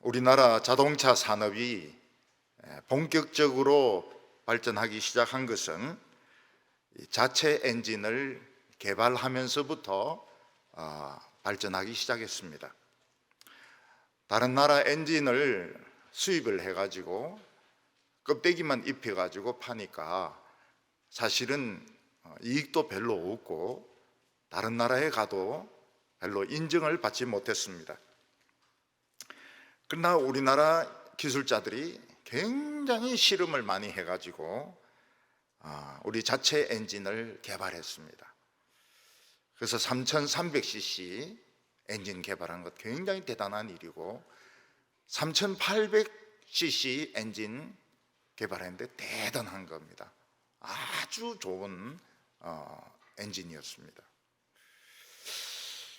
우리나라 자동차 산업이 본격적으로 발전하기 시작한 것은 자체 엔진을 개발하면서부터 발전하기 시작했습니다. 다른 나라 엔진을 수입을 해가지고 껍데기만 입혀가지고 파니까 사실은 이익도 별로 없고 다른 나라에 가도 별로 인정을 받지 못했습니다. 그러나 우리나라 기술자들이 굉장히 실험을 많이 해가지고 우리 자체 엔진을 개발했습니다. 그래서 3300cc 엔진 개발한 것 굉장히 대단한 일이고 3800cc 엔진 개발했는데 대단한 겁니다. 아주 좋은 엔진이었습니다.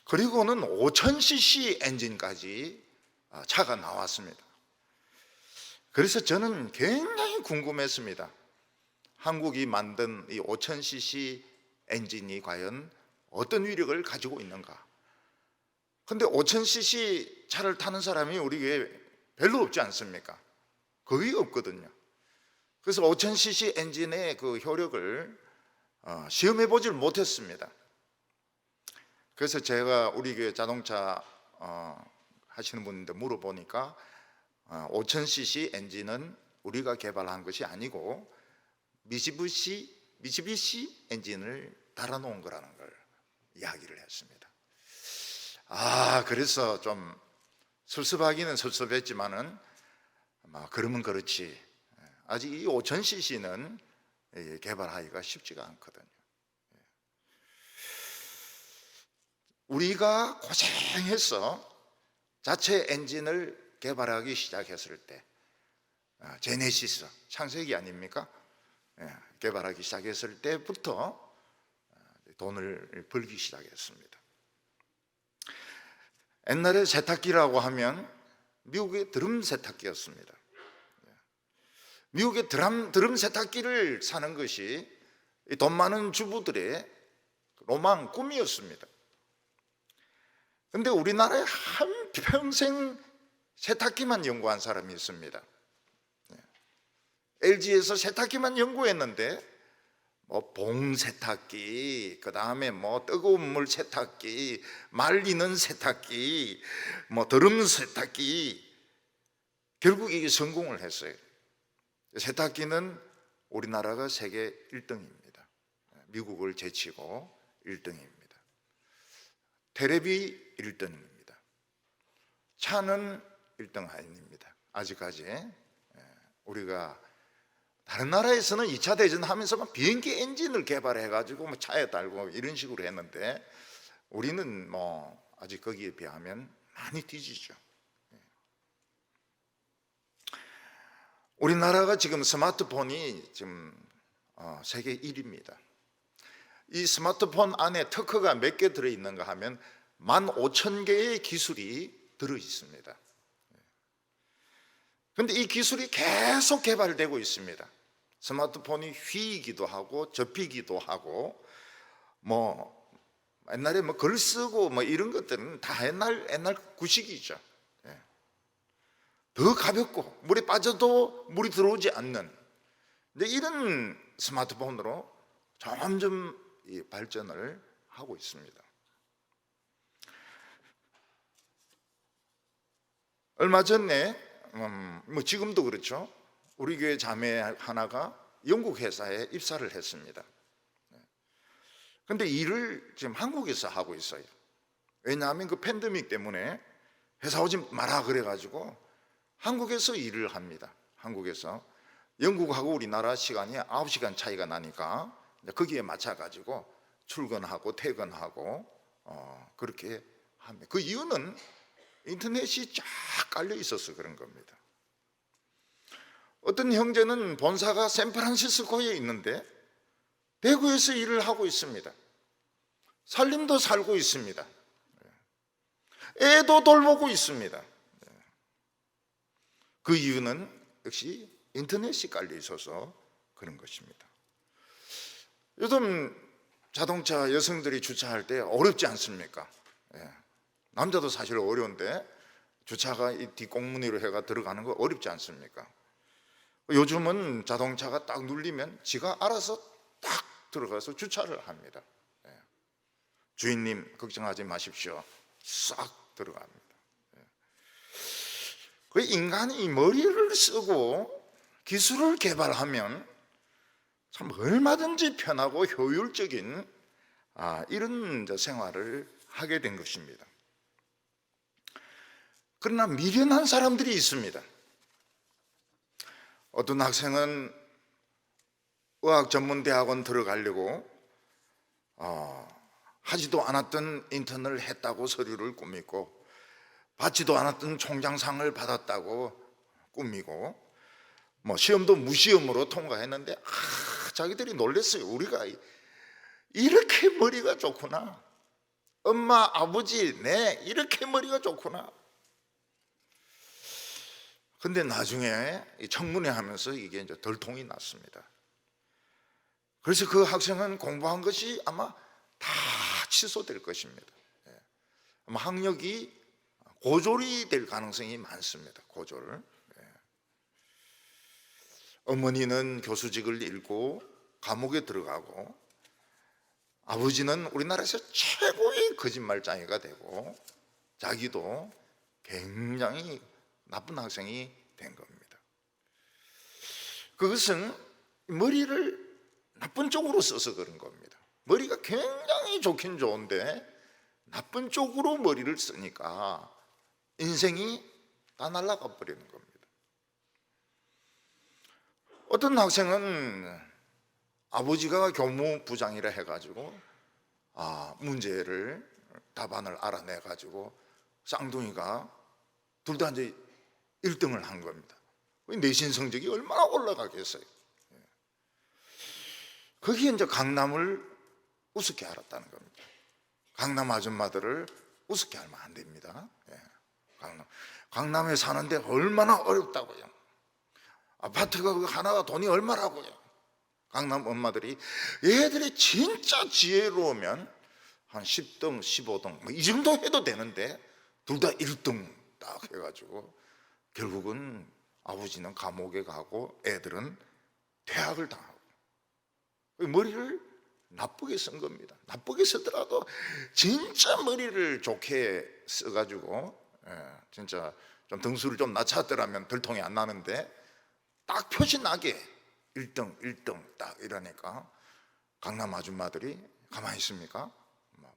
그리고는 5000cc 엔진까지 차가 나왔습니다. 그래서 저는 굉장히 궁금했습니다. 한국이 만든 이 5000cc 엔진이 과연 어떤 위력을 가지고 있는가. 근데 5000cc 차를 타는 사람이 우리 교회에 별로 없지 않습니까? 거의 없거든요. 그래서 5000cc 엔진의 그 효력을 시험해 보질 못했습니다. 그래서 제가 우리 교회 자동차 하시는 분인데 물어보니까 5000cc 엔진은 우리가 개발한 것이 아니고 미쓰비시 엔진을 달아놓은 거라는 걸 이야기를 했습니다. 그래서 좀 섭섭하기는 섭섭했지만은 그러면 그렇지. 아직 이 5000cc는 개발하기가 쉽지가 않거든요. 우리가 고생해서 자체 엔진을 개발하기 시작했을 때 제네시스, 창세기 아닙니까? 개발하기 시작했을 때부터 돈을 벌기 시작했습니다. 옛날에 세탁기라고 하면 미국의 드럼 세탁기였습니다. 미국의 드럼 세탁기를 사는 것이 돈 많은 주부들의 로망, 꿈이었습니다. 그런데 우리나라에 한평생 세탁기만 연구한 사람이 있습니다. LG에서 세탁기만 연구했는데 봉세탁기, 그 다음에 뜨거운 물 세탁기, 말리는 세탁기, 드럼 세탁기, 결국 이게 성공을 했어요. 세탁기는 우리나라가 세계 1등입니다. 미국을 제치고 1등입니다. 테레비 1등입니다. 차는 1등 아닙니다. 아직까지 우리가 다른 나라에서는 2차 대전 하면서 비행기 엔진을 개발해가지고 차에 달고 이런 식으로 했는데 우리는 아직 거기에 비하면 많이 뒤지죠. 우리나라가 지금 스마트폰이 지금 세계 1위입니다. 이 스마트폰 안에 특허가 몇 개 들어있는가 하면 15,000개의 기술이 들어있습니다. 그런데 이 기술이 계속 개발되고 있습니다. 스마트폰이 휘기도 하고 접히기도 하고 옛날에 글 쓰고 이런 것들은 다 옛날 구식이죠. 더 가볍고 물에 빠져도 물이 들어오지 않는, 근데 이런 스마트폰으로 점점 발전을 하고 있습니다. 얼마 전에 지금도 그렇죠. 우리 교회 자매 하나가 영국 회사에 입사를 했습니다. 그런데 일을 지금 한국에서 하고 있어요. 왜냐하면 그 팬데믹 때문에 회사 오지 마라 그래가지고 한국에서 일을 합니다. 한국에서. 영국하고 우리나라 시간이 9시간 차이가 나니까 거기에 맞춰가지고 출근하고 퇴근하고 그렇게 합니다. 그 이유는 인터넷이 쫙 깔려 있어서 그런 겁니다. 어떤 형제는 본사가 샌프란시스코에 있는데 대구에서 일을 하고 있습니다. 살림도 살고 있습니다. 애도 돌보고 있습니다. 그 이유는 역시 인터넷이 깔려 있어서 그런 것입니다. 요즘 자동차 여성들이 주차할 때 어렵지 않습니까? 남자도 사실 어려운데 주차가 이 뒷공무니로 해가 들어가는 거 어렵지 않습니까? 요즘은 자동차가 딱 눌리면 지가 알아서 딱 들어가서 주차를 합니다. 주인님 걱정하지 마십시오. 싹 들어갑니다. 그 인간이 머리를 쓰고 기술을 개발하면 참 얼마든지 편하고 효율적인 이런 생활을 하게 된 것입니다. 그러나 미련한 사람들이 있습니다. 어떤 학생은 의학전문대학원 들어가려고 하지도 않았던 인턴을 했다고 서류를 꾸미고 받지도 않았던 총장상을 받았다고 꾸미고 시험도 무시험으로 통과했는데 자기들이 놀랐어요. 우리가 이렇게 머리가 좋구나. 엄마, 아버지, 이렇게 머리가 좋구나. 근데 나중에 청문회 하면서 이게 이제 덜통이 났습니다. 그래서 그 학생은 공부한 것이 아마 다 취소될 것입니다. 아마 학력이 고졸이 될 가능성이 많습니다. 고졸. 어머니는 교수직을 잃고 감옥에 들어가고 아버지는 우리나라에서 최고의 거짓말장이가 되고 자기도 굉장히 나쁜 학생이 된 겁니다. 그것은 머리를 나쁜 쪽으로 써서 그런 겁니다. 머리가 굉장히 좋긴 좋은데 나쁜 쪽으로 머리를 쓰니까 인생이 다 날아가 버리는 겁니다. 어떤 학생은 아버지가 교무부장이라 해가지고 문제를 답안을 알아내가지고 쌍둥이가 둘 다 이제 1등을 한 겁니다. 내신 성적이 얼마나 올라가겠어요. 거기에 이제 강남을 우습게 알았다는 겁니다. 강남 아줌마들을 우습게 알면 안 됩니다. 강남에 사는데 얼마나 어렵다고요. 아파트가 하나가 돈이 얼마라고요. 강남 엄마들이 얘들이 진짜 지혜로우면 한 10등, 15등 이 정도 해도 되는데 둘 다 1등 딱 해가지고 결국은 아버지는 감옥에 가고 애들은 퇴학을 당하고 머리를 나쁘게 쓴 겁니다. 나쁘게 쓰더라도 진짜 머리를 좋게 써가지고 진짜 좀 등수를 좀 낮췄더라면 들통이 안 나는데 딱 표시 나게 1등, 1등 딱 이러니까 강남 아줌마들이 가만히 있습니까?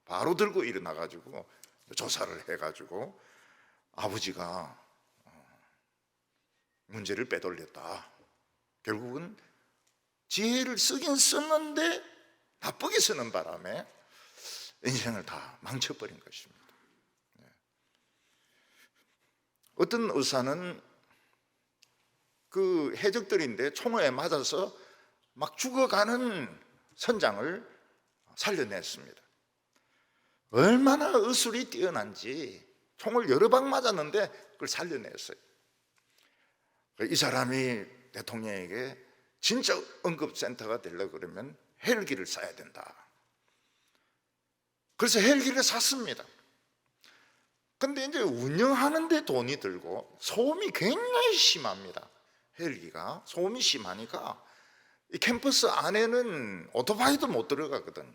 바로 들고 일어나가지고 조사를 해가지고 아버지가 문제를 빼돌렸다. 결국은 지혜를 쓰긴 썼는데 나쁘게 쓰는 바람에 인생을 다 망쳐버린 것입니다. 어떤 의사는 그 해적들인데 총에 맞아서 막 죽어가는 선장을 살려냈습니다. 얼마나 의술이 뛰어난지 총을 여러 방 맞았는데 그걸 살려냈어요. 이 사람이 대통령에게 진짜 응급센터가 되려고 그러면 헬기를 사야 된다. 그래서 헬기를 샀습니다. 근데 이제 운영하는데 돈이 들고 소음이 굉장히 심합니다. 헬기가 소음이 심하니까 이 캠퍼스 안에는 오토바이도 못 들어가거든.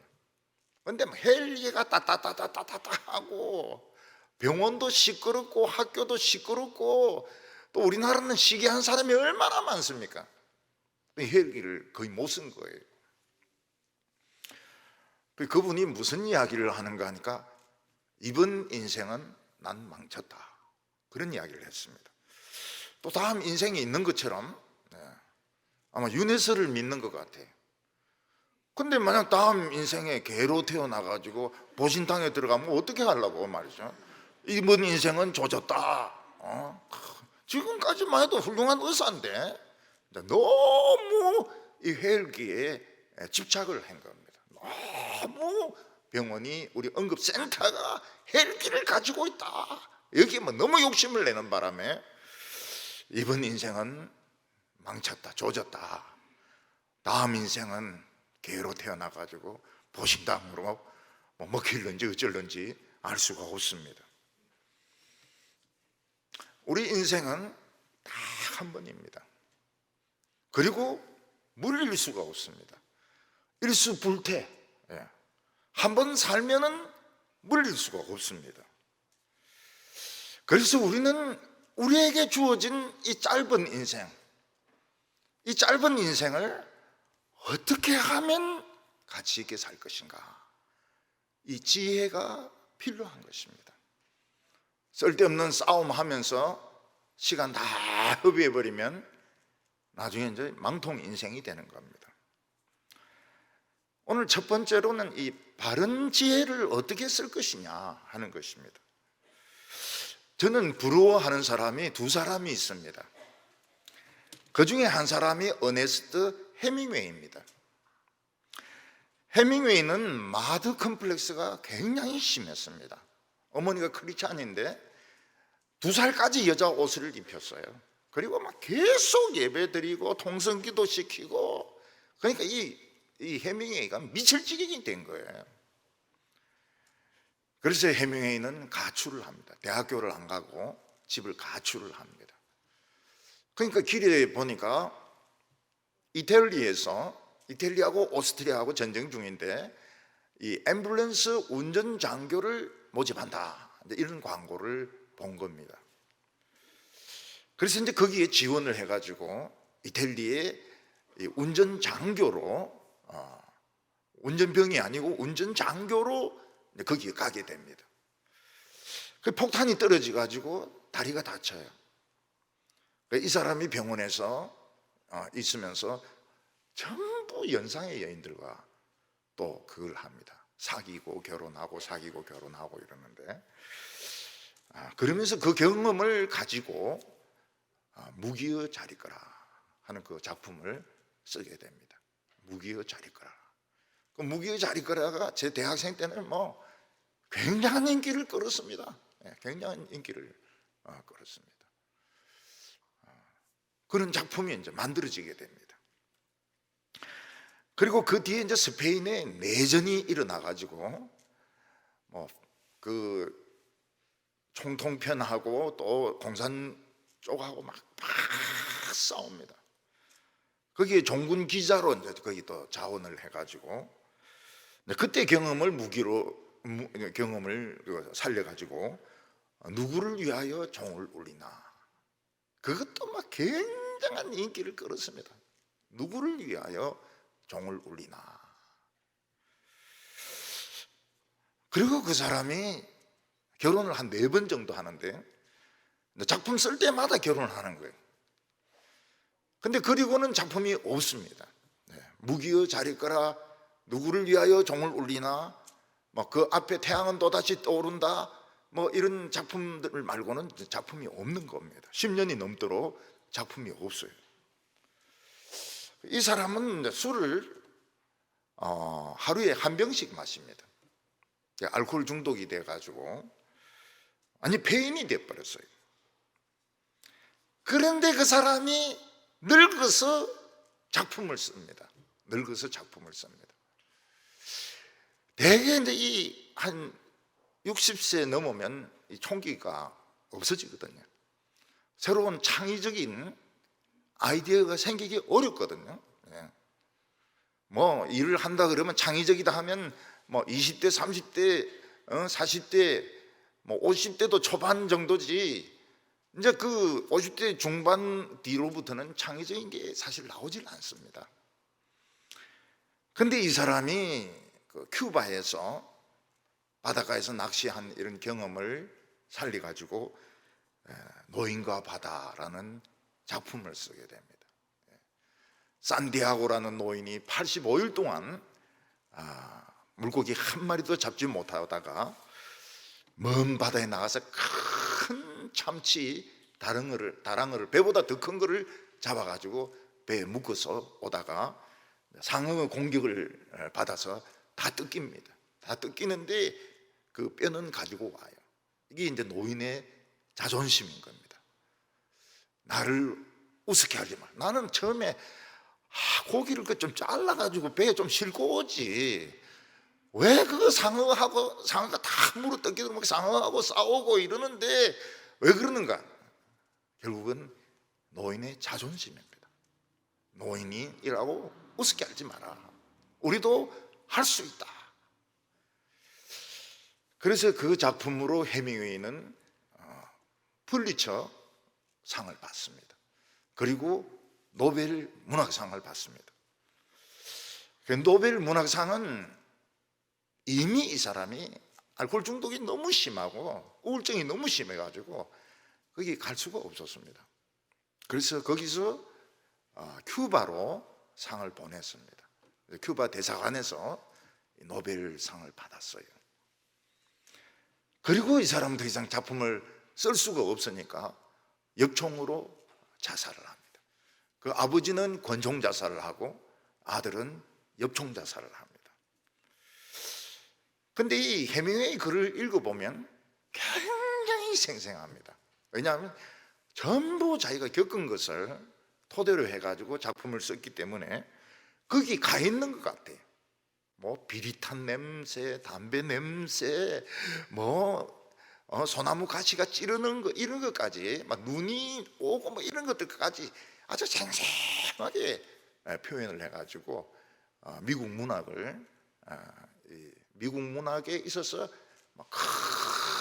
근데 헬기가 따따따따따따 하고 병원도 시끄럽고 학교도 시끄럽고 또 우리나라는 시기한 사람이 얼마나 많습니까? 헬기를 거의 못 쓴 거예요. 그분이 무슨 이야기를 하는가 하니까 이번 인생은 난 망쳤다, 그런 이야기를 했습니다. 또 다음 인생이 있는 것처럼 아마 윤회설을 믿는 것 같아요. 근데 만약 다음 인생에 개로 태어나가지고 보신탕에 들어가면 어떻게 하려고 말이죠. 이번 인생은 조졌다. 지금까지만 해도 훌륭한 의사인데 너무 이 헬기에 집착을 한 겁니다. 너무 병원이 우리 응급센터가 헬기를 가지고 있다, 여기에 너무 욕심을 내는 바람에 이번 인생은 망쳤다, 조졌다. 다음 인생은 개로 태어나가지고 보신탕으로 먹힐는지 어쩔는지 알 수가 없습니다. 우리 인생은 딱 한 번입니다. 그리고 물릴 수가 없습니다. 일수불태. 한 번 살면은 물릴 수가 없습니다. 그래서 우리는 우리에게 주어진 이 짧은 인생, 이 짧은 인생을 어떻게 하면 가치 있게 살 것인가, 이 지혜가 필요한 것입니다. 쓸데없는 싸움하면서 시간 다 허비해버리면 나중에 이제 망통 인생이 되는 겁니다. 오늘 첫 번째로는 이 바른 지혜를 어떻게 쓸 것이냐 하는 것입니다. 저는 부러워하는 사람이 두 사람이 있습니다. 그 중에 한 사람이 어네스트 해밍웨이입니다. 해밍웨이는 마드 컴플렉스가 굉장히 심했습니다. 어머니가 크리스찬인데 2살까지 여자 옷을 입혔어요. 그리고 막 계속 예배 드리고 통성기도 시키고, 그러니까 이 해밍웨이가 미칠 지경이 된 거예요. 그래서 해밍웨이는 가출을 합니다. 대학교를 안 가고 집을 가출을 합니다. 그러니까 길에 보니까 이태리하고 오스트리아하고 전쟁 중인데 이 앰뷸런스 운전 장교를 모집한다, 이런 광고를 본 겁니다. 그래서 이제 거기에 지원을 해가지고 이태리의 운전 장교로, 운전병이 아니고 운전 장교로 거기에 가게 됩니다. 그 폭탄이 떨어져 가지고 다리가 다쳐요. 이 사람이 병원에서 있으면서 전부 연상의 여인들과 또 그걸 합니다. 사귀고 결혼하고 사귀고 결혼하고 이러는데, 그러면서 그 경험을 가지고 무기여 자리거라 하는 그 작품을 쓰게 됩니다. 무기여 자리거라. 그 무기여 자리거라가 제 대학생 때는 뭐 굉장한 인기를 끌었습니다. 굉장한 인기를 끌었습니다. 그런 작품이 이제 만들어지게 됩니다. 그리고 그 뒤에 이제 스페인에 내전이 일어나 가지고 뭐 그 총통편하고 또 공산 쪽하고 막 싸웁니다. 거기에 종군 기자로 이제 거기 또 자원을 해가지고 그때 경험을 살려가지고 누구를 위하여 종을 울리나, 그것도 막 굉장한 인기를 끌었습니다. 누구를 위하여 종을 울리나. 그리고 그 사람이 결혼을 한 4번 정도 하는데 작품 쓸 때마다 결혼을 하는 거예요. 근데 그리고는 작품이 없습니다. 무기여 자리거라, 누구를 위하여 종을 울리나, 뭐 그 앞에 태양은 또다시 떠오른다, 뭐 이런 작품들 말고는 작품이 없는 겁니다. 10년이 넘도록 작품이 없어요. 이 사람은 술을 하루에 한 병씩 마십니다. 알코올 중독이 돼가지고 아니 폐인이 돼버렸어요. 그런데 그 사람이 늙어서 작품을 씁니다. 늙어서 작품을 씁니다. 대개 이제 이 한 60세 넘으면 이 총기가 없어지거든요. 새로운 창의적인 아이디어가 생기기 어렵거든요. 뭐 일을 한다 그러면 창의적이다 하면 뭐 20대, 30대, 40대, 뭐 50대도 초반 정도지, 이제 그 50대 중반 뒤로부터는 창의적인 게 사실 나오질 않습니다. 근데 이 사람이 그 큐바에서 바닷가에서 낚시한 이런 경험을 살려가지고 노인과 바다라는 작품을 쓰게 됩니다. 산디아고라는 노인이 85일 동안 물고기 한 마리도 잡지 못하다가 먼 바다에 나가서 큰 참치 다랑어를 배보다 더 큰 거를 잡아가지고 배에 묶어서 오다가 상어의 공격을 받아서 다 뜯깁니다. 다 뜯기는데 그 뼈는 가지고 와요. 이게 이제 노인의 자존심인 겁니다. 나를 우습게 하지 마. 나는 처음에 고기를 좀 잘라가지고 배에 좀 싣고 오지, 왜 그 상어가 다 물어 뜯기도 막 상어하고 싸우고 이러는데 왜 그러는가? 결국은 노인의 자존심입니다. 노인이라고 우습게 알지 마라. 우리도 할 수 있다. 그래서 그 작품으로 해밍웨이는 퓰리처 상을 받습니다. 그리고 노벨 문학상을 받습니다. 노벨 문학상은 이미 이 사람이 알코올 중독이 너무 심하고 우울증이 너무 심해가지고 거기 갈 수가 없었습니다. 그래서 거기서 큐바로 상을 보냈습니다. 큐바 대사관에서 노벨상을 받았어요. 그리고 이 사람은 더 이상 작품을 쓸 수가 없으니까 역총으로 자살을 합니다. 그 아버지는 권총 자살을 하고 아들은 엽총 자살을 합니다. 근데 이 해밍웨이 글을 읽어보면 굉장히 생생합니다. 왜냐하면 전부 자기가 겪은 것을 토대로 해가지고 작품을 썼기 때문에 거기 가 있는 것 같아요. 뭐 비릿한 냄새, 담배 냄새, 소나무 가시가 찌르는 거, 이런 것까지, 막 눈이 오고 뭐 이런 것들까지 아주 생생하게 표현을 해가지고 미국 문학에 있어서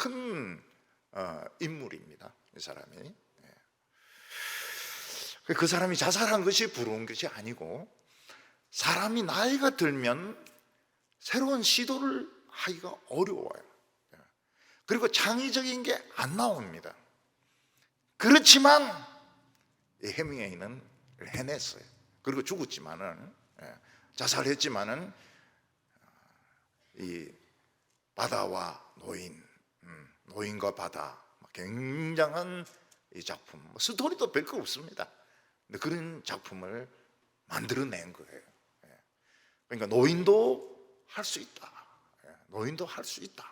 큰 인물입니다. 이 사람이. 그 사람이 자살한 것이 부러운 것이 아니고, 사람이 나이가 들면 새로운 시도를 하기가 어려워요. 그리고 창의적인 게 안 나옵니다. 그렇지만 이 해밍웨이는 해냈어요. 그리고 죽었지만은, 자살했지만은 이 바다와 노인과 바다, 굉장한 이 작품, 스토리도 별거 없습니다. 근데 그런 작품을 만들어낸 거예요. 그러니까 노인도 할 수 있다. 노인도 할 수 있다.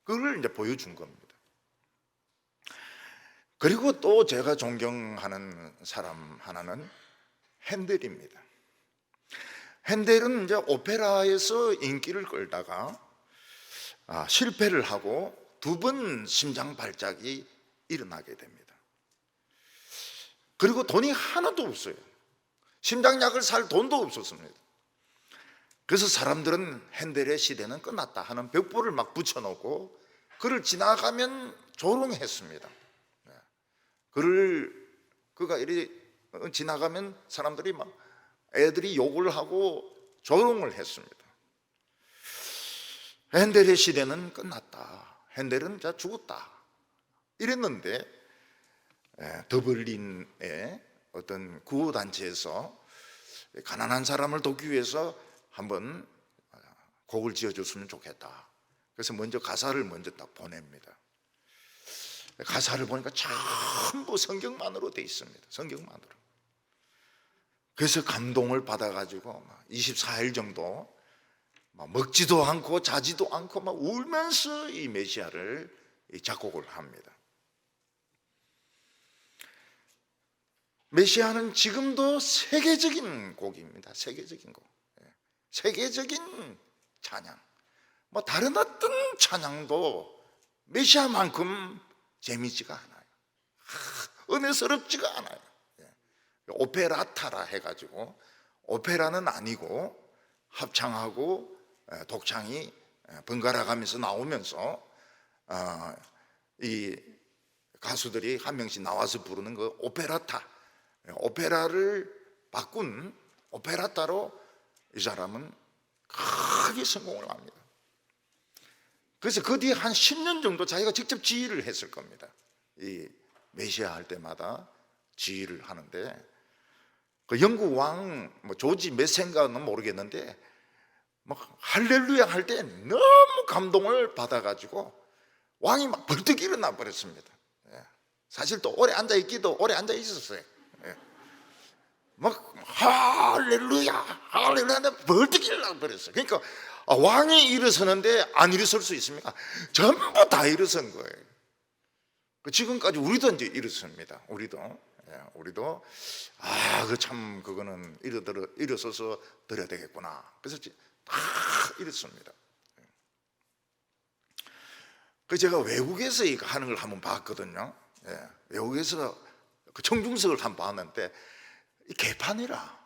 그걸 이제 보여준 겁니다. 그리고 또 제가 존경하는 사람 하나는 핸델입니다. 핸델은 이제 오페라에서 인기를 끌다가 실패를 하고 2번 심장 발작이 일어나게 됩니다. 그리고 돈이 하나도 없어요. 심장약을 살 돈도 없었습니다. 그래서 사람들은 핸델의 시대는 끝났다 하는 벽보를 막 붙여놓고 그를 지나가면 조롱했습니다. 그가 이리 지나가면 사람들이 막 애들이 욕을 하고 조롱을 했습니다. 핸델의 시대는 끝났다. 핸델은 자 죽었다. 이랬는데 더블린의 어떤 구호단체에서 가난한 사람을 돕기 위해서 한번 곡을 지어줬으면 좋겠다. 그래서 먼저 가사를 먼저 딱 보냅니다. 가사를 보니까 전부 성경만으로 돼 있습니다. 성경만으로. 그래서 감동을 받아가지고 24일 정도 먹지도 않고 자지도 않고 막 울면서 이 메시아를 작곡을 합니다. 메시아는 지금도 세계적인 곡입니다. 세계적인 곡. 세계적인 찬양. 다른 어떤 찬양도 메시아만큼 재미지가 않아요. 은혜스럽지가 않아요. 오페라타라 해가지고, 오페라는 아니고 합창하고 독창이 번갈아 가면서 나오면서 이 가수들이 한 명씩 나와서 부르는 그 오페라타, 오페라를 바꾼 오페라타로 이 사람은 크게 성공을 합니다. 그래서 그 뒤에 한 10년 정도 자기가 직접 지휘를 했을 겁니다. 이 메시아 할 때마다 지휘를 하는데, 그 영국 왕 조지 몇 세인가는 모르겠는데 막 할렐루야 할 때 너무 감동을 받아가지고 왕이 막 벌떡 일어나 버렸습니다. 사실 또 오래 앉아 있기도 오래 앉아 있었어요. 막 할렐루야 할렐루야 벌떡 일어나 버렸어요. 그러니까 왕이 일어서는데 안 일어설 수 있습니까? 전부 다 일어선 거예요. 지금까지 우리도 이제 일어섭니다. 우리도 그거는 일어서서 드려야 되겠구나. 그래서 다 일어섭니다. 그 제가 외국에서 이거 하는 걸 한번 봤거든요. 외국에서 그 청중석을 한번 봤는데 이 개판이라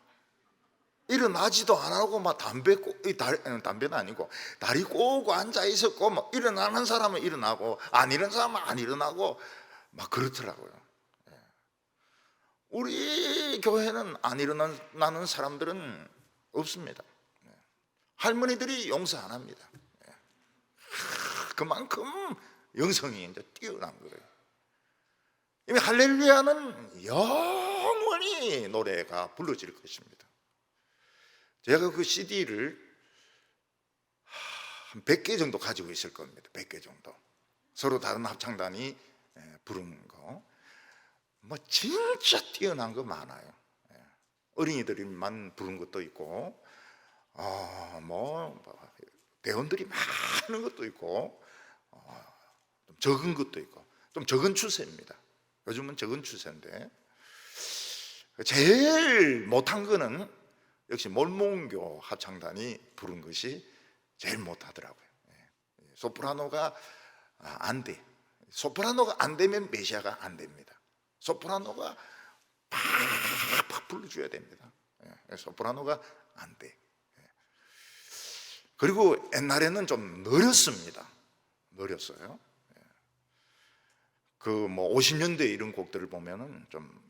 일어나지도 안 하고 막 담배는 아니고 다리 꼬고 앉아 있었고 막 일어나는 사람은 일어나고 안 일어나는 사람은 안 일어나고 막 그렇더라고요. 우리 교회는 안 일어나는 사람들은 없습니다. 할머니들이 용서 안 합니다. 그만큼 영성이 이제 뛰어난 거예요. 이미 할렐루야는 영원히 노래가 불러질 것입니다. 제가 그 CD를 한 100개 정도 가지고 있을 겁니다. 100개 정도. 서로 다른 합창단이 부른 거. 뭐 진짜 뛰어난 거 많아요. 어린이들만 부른 것도 있고, 뭐 대원들이 많은 것도 있고, 좀 적은 것도 있고, 좀 적은 추세입니다. 요즘은 적은 추세인데, 제일 못한 거는 역시 몰몬교 합창단이 부른 것이 제일 못하더라고요. 소프라노가 안 돼. 소프라노가 안 되면 메시아가 안 됩니다. 소프라노가 팍팍 불러줘야 됩니다. 소프라노가 안 돼. 그리고 옛날에는 좀 느렸습니다. 느렸어요. 그 뭐 50년대 이런 곡들을 보면은 좀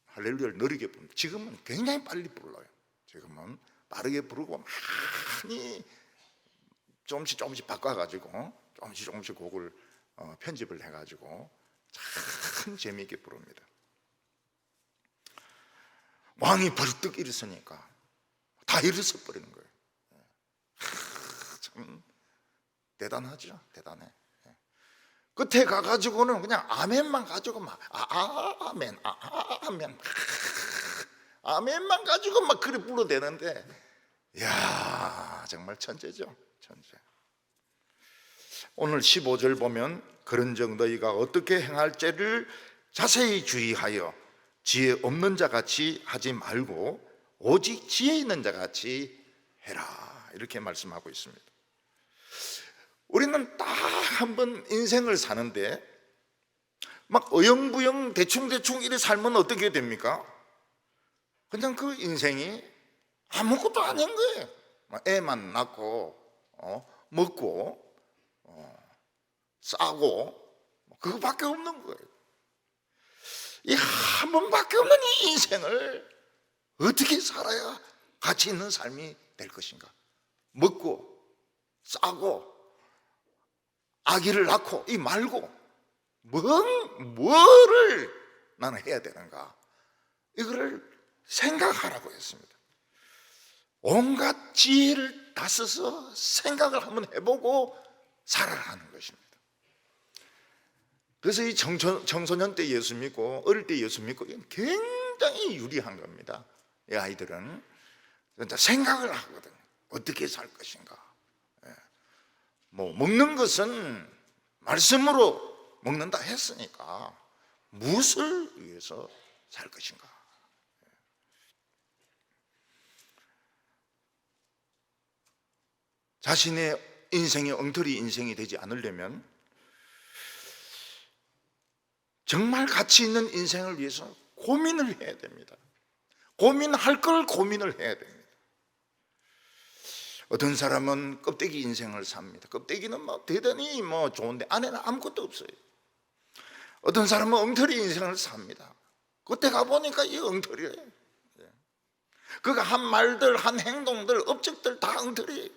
할렐루야를 느리게 부릅니다. 지금은 굉장히 빨리 불러요. 지금은 빠르게 부르고 많이 조금씩 바꿔가지고 조금씩 곡을 편집을 해가지고 참 재미있게 부릅니다. 왕이 벌떡 일어서니까 다 일어서 버리는 거예요. 참 대단하죠. 대단해. 끝에 가가지고는 그냥 아멘만 가지고 막 아멘 아멘 아멘만 가지고 막 그래 불러대는데, 이야 정말 천재죠. 천재. 오늘 15절 보면 그런즉 너희가 어떻게 행할지를 자세히 주의하여 지혜 없는 자 같이 하지 말고 오직 지혜 있는 자 같이 해라, 이렇게 말씀하고 있습니다. 우리는 딱 한 번 인생을 사는데 막 어영부영 대충대충 이래 살면 어떻게 됩니까? 그냥 그 인생이 아무것도 아닌 거예요. 애만 낳고 먹고 싸고 그거밖에 없는 거예요. 이 한 번밖에 없는 이 인생을 어떻게 살아야 가치 있는 삶이 될 것인가? 먹고 싸고 아기를 낳고 이 말고 뭐를 나는 해야 되는가? 이거를 생각하라고 했습니다. 온갖 지혜를 다 써서 생각을 한번 해보고 살아가는 것입니다. 그래서 이 청소년 때 예수 믿고 어릴 때 예수 믿고 굉장히 유리한 겁니다. 이 아이들은 생각을 하거든요. 어떻게 살 것인가? 뭐 먹는 것은 말씀으로 먹는다 했으니까 무엇을 위해서 살 것인가? 자신의 인생이 엉터리 인생이 되지 않으려면 정말 가치 있는 인생을 위해서 고민을 해야 됩니다. 고민할 걸 고민을 해야 됩니다. 어떤 사람은 껍데기 인생을 삽니다. 껍데기는 대단히 좋은데 안에는 아무것도 없어요. 어떤 사람은 엉터리 인생을 삽니다. 그때 가보니까 이 엉터리예요. 그가 한 말들, 한 행동들, 업적들 다 엉터리예요.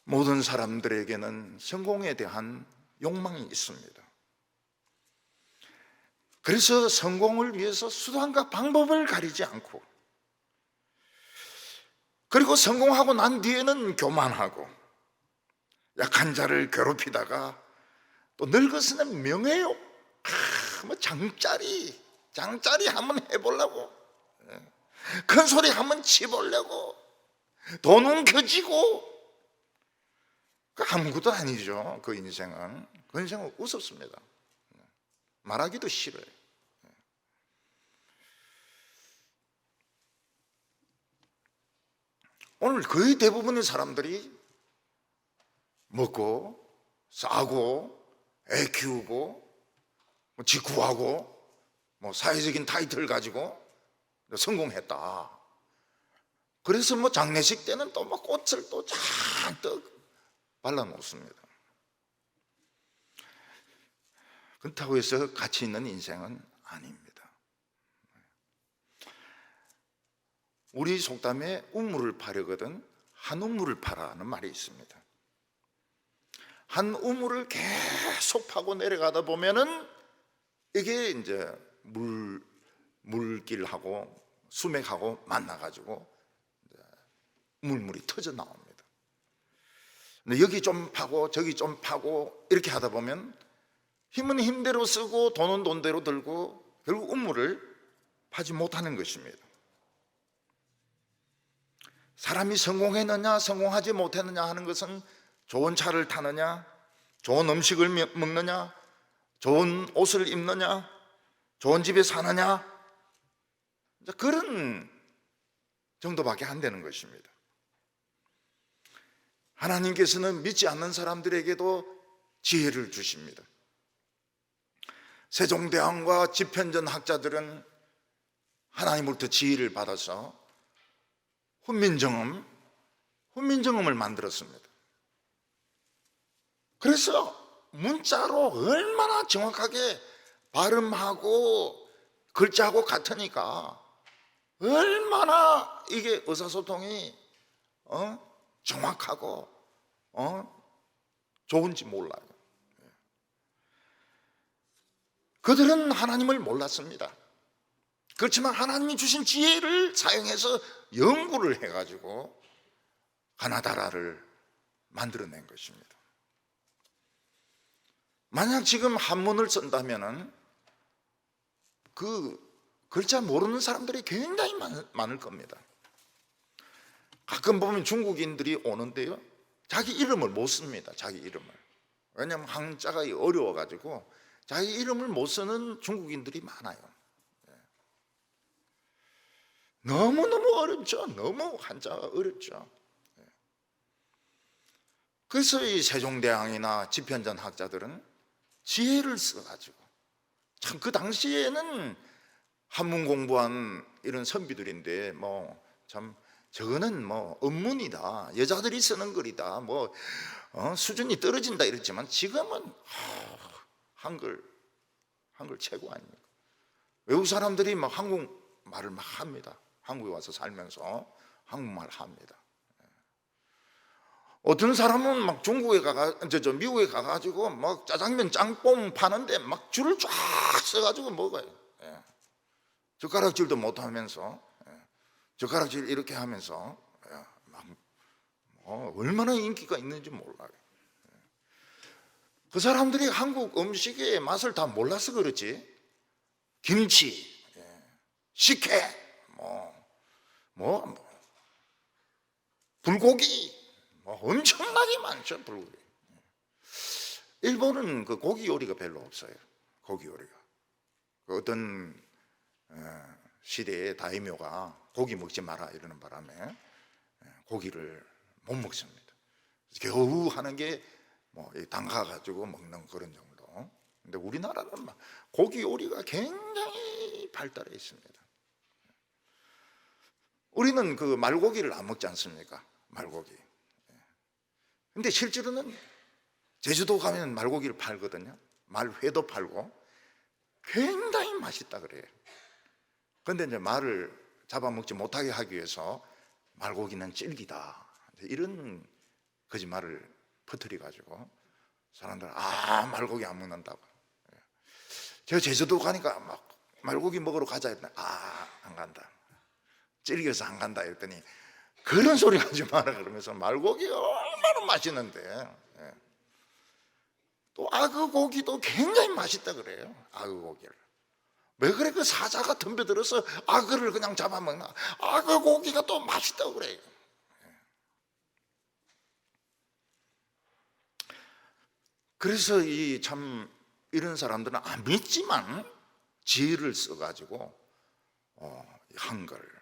모든 사람들에게는 성공에 대한 욕망이 있습니다. 그래서 성공을 위해서 수단과 방법을 가리지 않고, 그리고 성공하고 난 뒤에는 교만하고 약한 자를 괴롭히다가 또 늙어서는 명예욕, 장짜리 한번 해보려고, 큰 소리 한번 치보려고, 돈 웅켜쥐고, 아무것도 아니죠. 그 인생은 우습습니다. 말하기도 싫어요. 오늘 거의 대부분의 사람들이 먹고 싸고 애 키우고 뭐 직구하고 뭐 사회적인 타이틀 가지고 성공했다. 그래서 뭐 장례식 때는 또 막 꽃을 또 잔뜩 발라놓습니다. 그렇다고 해서 가치 있는 인생은 아닙니다. 우리 속담에 우물을 파려거든 한 우물을 파라는 말이 있습니다. 한 우물을 계속 파고 내려가다 보면은 이게 이제 물길하고 수맥하고 만나가지고 물물이 터져 나옵니다. 근데 여기 좀 파고 저기 좀 파고 이렇게 하다 보면 힘은 힘대로 쓰고 돈은 돈대로 들고 결국 우물을 파지 못하는 것입니다. 사람이 성공했느냐 성공하지 못했느냐 하는 것은 좋은 차를 타느냐, 좋은 음식을 먹느냐, 좋은 옷을 입느냐, 좋은 집에 사느냐, 그런 정도밖에 안 되는 것입니다. 하나님께서는 믿지 않는 사람들에게도 지혜를 주십니다. 세종대왕과 집현전 학자들은 하나님으로부터 지혜를 받아서 훈민정음을 만들었습니다. 그래서 문자로 얼마나 정확하게 발음하고 글자하고 같으니까 얼마나 이게 의사소통이 정확하고 좋은지 몰라요. 그들은 하나님을 몰랐습니다. 그렇지만 하나님이 주신 지혜를 사용해서 연구를 해가지고 가나다라를 만들어낸 것입니다. 만약 지금 한문을 쓴다면은 그 글자 모르는 사람들이 굉장히 많을 겁니다. 가끔 보면 중국인들이 오는데요, 자기 이름을 못 씁니다. 자기 이름을. 왜냐하면 한자가 어려워가지고 자기 이름을 못 쓰는 중국인들이 많아요. 너무너무 어렵죠. 너무 한자가 어렵죠. 그래서 이 세종대왕이나 집현전 학자들은 지혜를 써가지고, 참 그 당시에는 한문 공부한 이런 선비들인데 참 저거는 업문이다, 여자들이 쓰는 글이다, 수준이 떨어진다 이랬지만 지금은 한글 최고 아닙니까? 외국 사람들이 막 한국말을 막 합니다. 한국에 와서 살면서 한국말 합니다. 어떤 사람은 막 중국에 미국에 가가지고 막 짜장면 짬뽕 파는데 막 줄을 쫙 써가지고 먹어요. 젓가락질도 못하면서, 젓가락질 이렇게 하면서 얼마나 인기가 있는지 몰라요. 그 사람들이 한국 음식의 맛을 다 몰라서 그렇지, 김치, 식혜, 불고기, 엄청나게 많죠. 불고기. 일본은 그 고기 요리가 별로 없어요. 고기 요리가. 그 어떤 시대의 다이묘가 고기 먹지 마라 이러는 바람에 고기를 못 먹습니다. 겨우 하는 게 담가가지고 먹는 그런 정도. 근데 우리나라는 막 고기 요리가 굉장히 발달해 있습니다. 우리는 그 말고기를 안 먹지 않습니까? 말고기. 근데 실제로는 제주도 가면 말고기를 팔거든요. 말회도 팔고 굉장히 맛있다 그래요. 그런데 이제 말을 잡아먹지 못하게 하기 위해서 말고기는 질기다, 이런 거짓말을 퍼뜨려가지고 사람들 말고기 안 먹는다고. 제가 제주도 가니까 막 말고기 먹으러 가자 했더니 안 간다, 질겨서 안 간다 했더니 그런 소리 하지 마라 그러면서 말고기가 얼마나 맛있는데, 또 악어고기도 굉장히 맛있다 그래요. 악어고기를 왜 그래? 그 사자가 덤벼들어서 악어를 그냥 잡아먹나? 악어고기가 또 맛있다고 그래요. 그래서 이런 사람들은 안 믿지만 지혜를 써가지고 한글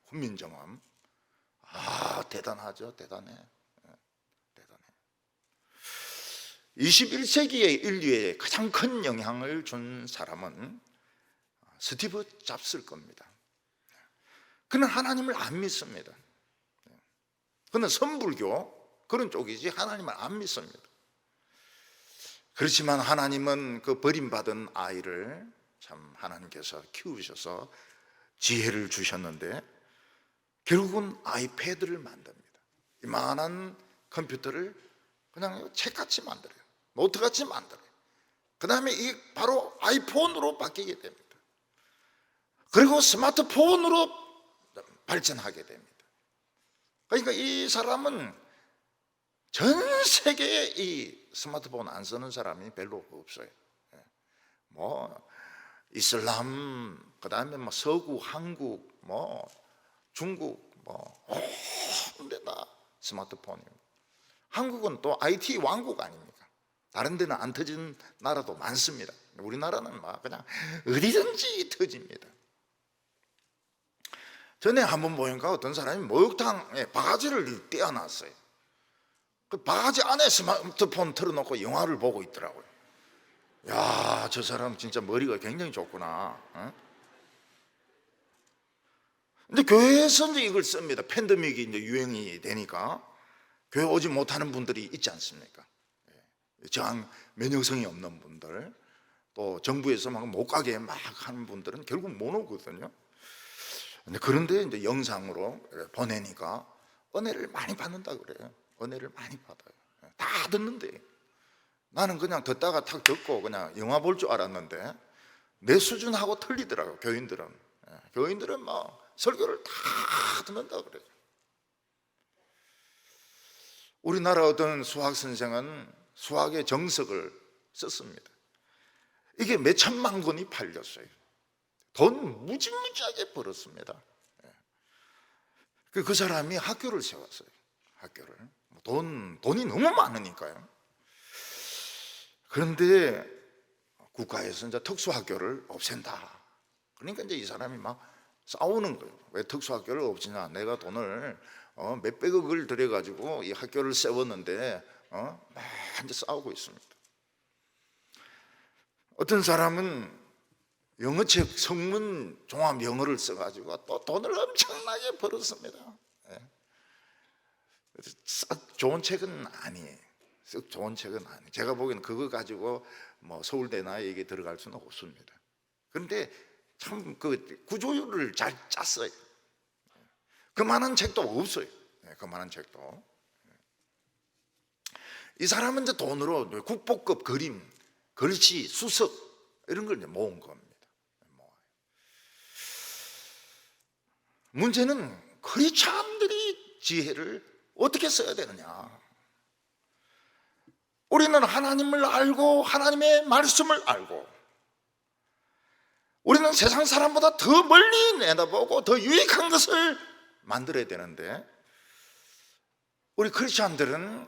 훈민정음, 대단하죠. 대단해. 21세기의 인류에 가장 큰 영향을 준 사람은 스티브 잡스일 겁니다. 그는 하나님을 안 믿습니다. 그는 선불교 그런 쪽이지 하나님을 안 믿습니다. 그렇지만 하나님은 그 버림받은 아이를 참 하나님께서 키우셔서 지혜를 주셨는데 결국은 아이패드를 만듭니다. 이만한 컴퓨터를 그냥 책같이 만들어요. 노트같이 만들어요. 그 다음에 이게 바로 아이폰으로 바뀌게 됩니다. 그리고 스마트폰으로 발전하게 됩니다. 그러니까 이 사람은 전 세계에 이 스마트폰 안 쓰는 사람이 별로 없어요. 뭐 이슬람, 그 다음에 뭐 서구, 한국, 뭐 중국, 뭐 온 데다 스마트폰입니다. 한국은 또 IT 왕국 아닙니까? 다른 데는 안 터진 나라도 많습니다. 우리나라는 막 그냥 어디든지 터집니다. 전에 한번 보니까 어떤 사람이 목욕탕에 바가지를 떼어놨어요. 그 바가지 안에 스마트폰 틀어놓고 영화를 보고 있더라고요. 야, 저 사람 진짜 머리가 굉장히 좋구나. 근데 교회에서 이제 이걸 씁니다. 팬데믹이 이제 유행이 되니까 교회 오지 못하는 분들이 있지 않습니까? 저항 면역성이 없는 분들, 또 정부에서 막 못 가게 막 하는 분들은 결국 못 오거든요. 그런데 이제 영상으로 보내니까 은혜를 많이 받는다 그래요. 은혜를 많이 받아요. 다 듣는데 나는 그냥 듣다가 탁 듣고 그냥 영화 볼 줄 알았는데 내 수준하고 틀리더라고요. 교인들은 막 설교를 다 듣는다 그래요. 우리나라 어떤 수학 선생은 수학의 정석을 썼습니다. 이게 몇 천만 권이 팔렸어요. 돈 무지무지하게 벌었습니다. 그 사람이 학교를 세웠어요. 학교를. 돈이 너무 많으니까요. 그런데 국가에서 이제 특수학교를 없앤다. 그러니까 이제 이 사람이 막 싸우는 거예요. 왜 특수학교를 없애냐? 내가 돈을 몇백억을 들여가지고 이 학교를 세웠는데 막 이제 싸우고 있습니다. 어떤 사람은 영어책 성문 종합 영어를 써가지고 또 돈을 엄청나게 벌었습니다. 썩 좋은 책은 아니에요. 썩 좋은 책은 아니에요. 제가 보기에는 그거 가지고 뭐 서울대나 이게 들어갈 수는 없습니다. 그런데 참 그 구조를 잘 짰어요. 그만한 책도 없어요. 그만한 책도. 이 사람은 이제 돈으로 국보급 그림, 글씨, 수석 이런 걸 이제 모은 겁니다. 문제는 크리스찬들이 지혜를 어떻게 써야 되느냐? 우리는 하나님을 알고 하나님의 말씀을 알고 우리는 세상 사람보다 더 멀리 내다보고 더 유익한 것을 만들어야 되는데 우리 크리스찬들은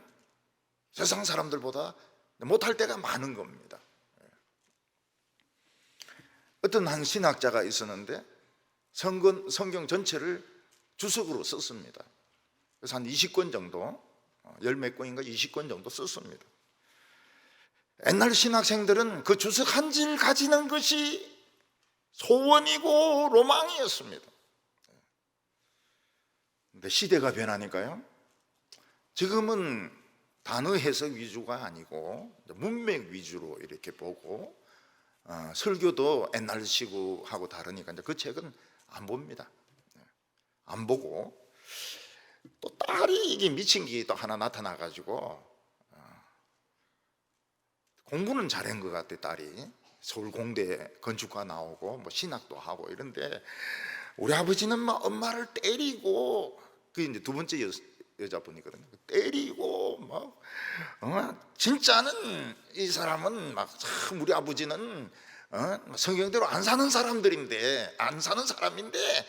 세상 사람들보다 못할 때가 많은 겁니다. 어떤 한 신학자가 있었는데 성경 전체를 주석으로 썼습니다. 그래서 한 20권 정도, 열 몇 권인가 20권 정도 썼습니다. 옛날 신학생들은 그 주석 한 질 가지는 것이 소원이고 로망이었습니다. 근데 시대가 변하니까요. 지금은 단어 해석 위주가 아니고 문맥 위주로 이렇게 보고 설교도 옛날식으로 하고 다르니까 이제 그 책은 안 봅니다. 안 보고 또 딸이 이게 미친 게 또 하나 나타나가지고 공부는 잘한 것 같아. 딸이 서울공대 건축과 나오고 뭐 신학도 하고 이런데 우리 아버지는 막 엄마를 때리고 그 이제 두 번째 여자분이거든요. 때리고 막 진짜는 이 사람은 막 참 우리 아버지는 성경대로 안 사는 사람들인데 안 사는 사람인데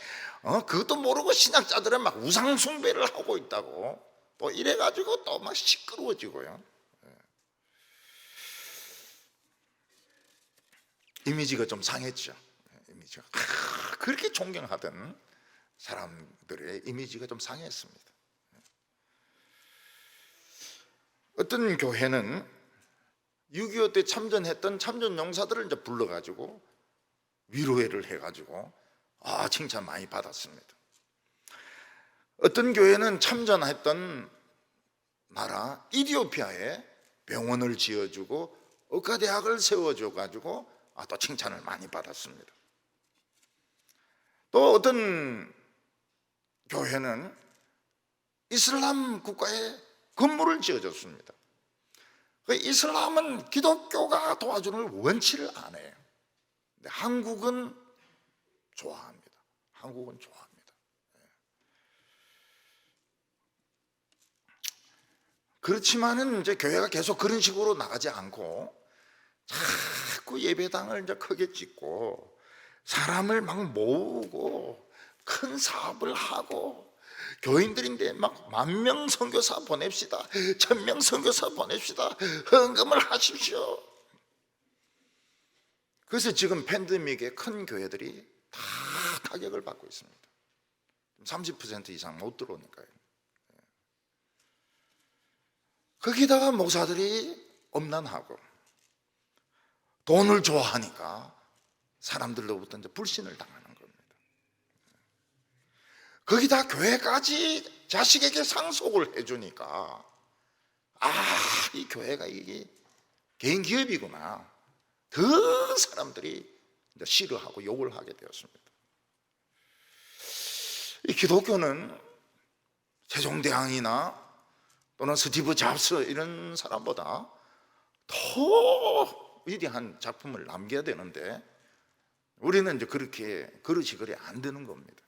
그것도 모르고 신학자들은 막 우상 숭배를 하고 있다고 또 이래가지고 또 막 시끄러워지고요. 이미지가 좀 상했죠. 이미지가 그렇게 존경하던 사람들의 이미지가 좀 상했습니다. 어떤 교회는 6.25 때 참전했던 참전용사들을 이제 불러가지고 위로회를 해가지고 칭찬 많이 받았습니다. 어떤 교회는 참전했던 나라 이디오피아에 병원을 지어주고 의과대학을 세워줘가지고 또 칭찬을 많이 받았습니다. 또 어떤 교회는 이슬람 국가에 건물을 지어줬습니다. 이슬람은 기독교가 도와주는 걸 원치를 안 해요. 근데 한국은 좋아합니다. 한국은 좋아합니다. 그렇지만은 이제 교회가 계속 그런 식으로 나가지 않고 자꾸 예배당을 이제 크게 짓고 사람을 막 모으고 큰 사업을 하고 교인들인데 막 10,000명 선교사 보냅시다, 1,000명 선교사 보냅시다, 헌금을 하십시오. 그래서 지금 팬데믹에 큰 교회들이 다 타격을 받고 있습니다. 30% 이상 못 들어오니까요. 거기다가 목사들이 엄난하고 돈을 좋아하니까 사람들로부터 이제 불신을 당하는 겁니다. 거기다 교회까지 자식에게 상속을 해주니까 이 교회가 이게 개인 기업이구나, 더 사람들이 이제 싫어하고 욕을 하게 되었습니다. 이 기독교는 세종대왕이나 또는 스티브 잡스 이런 사람보다 더 위대한 작품을 남겨야 되는데 우리는 이제 그렇게 그릇이 그래 안 되는 겁니다.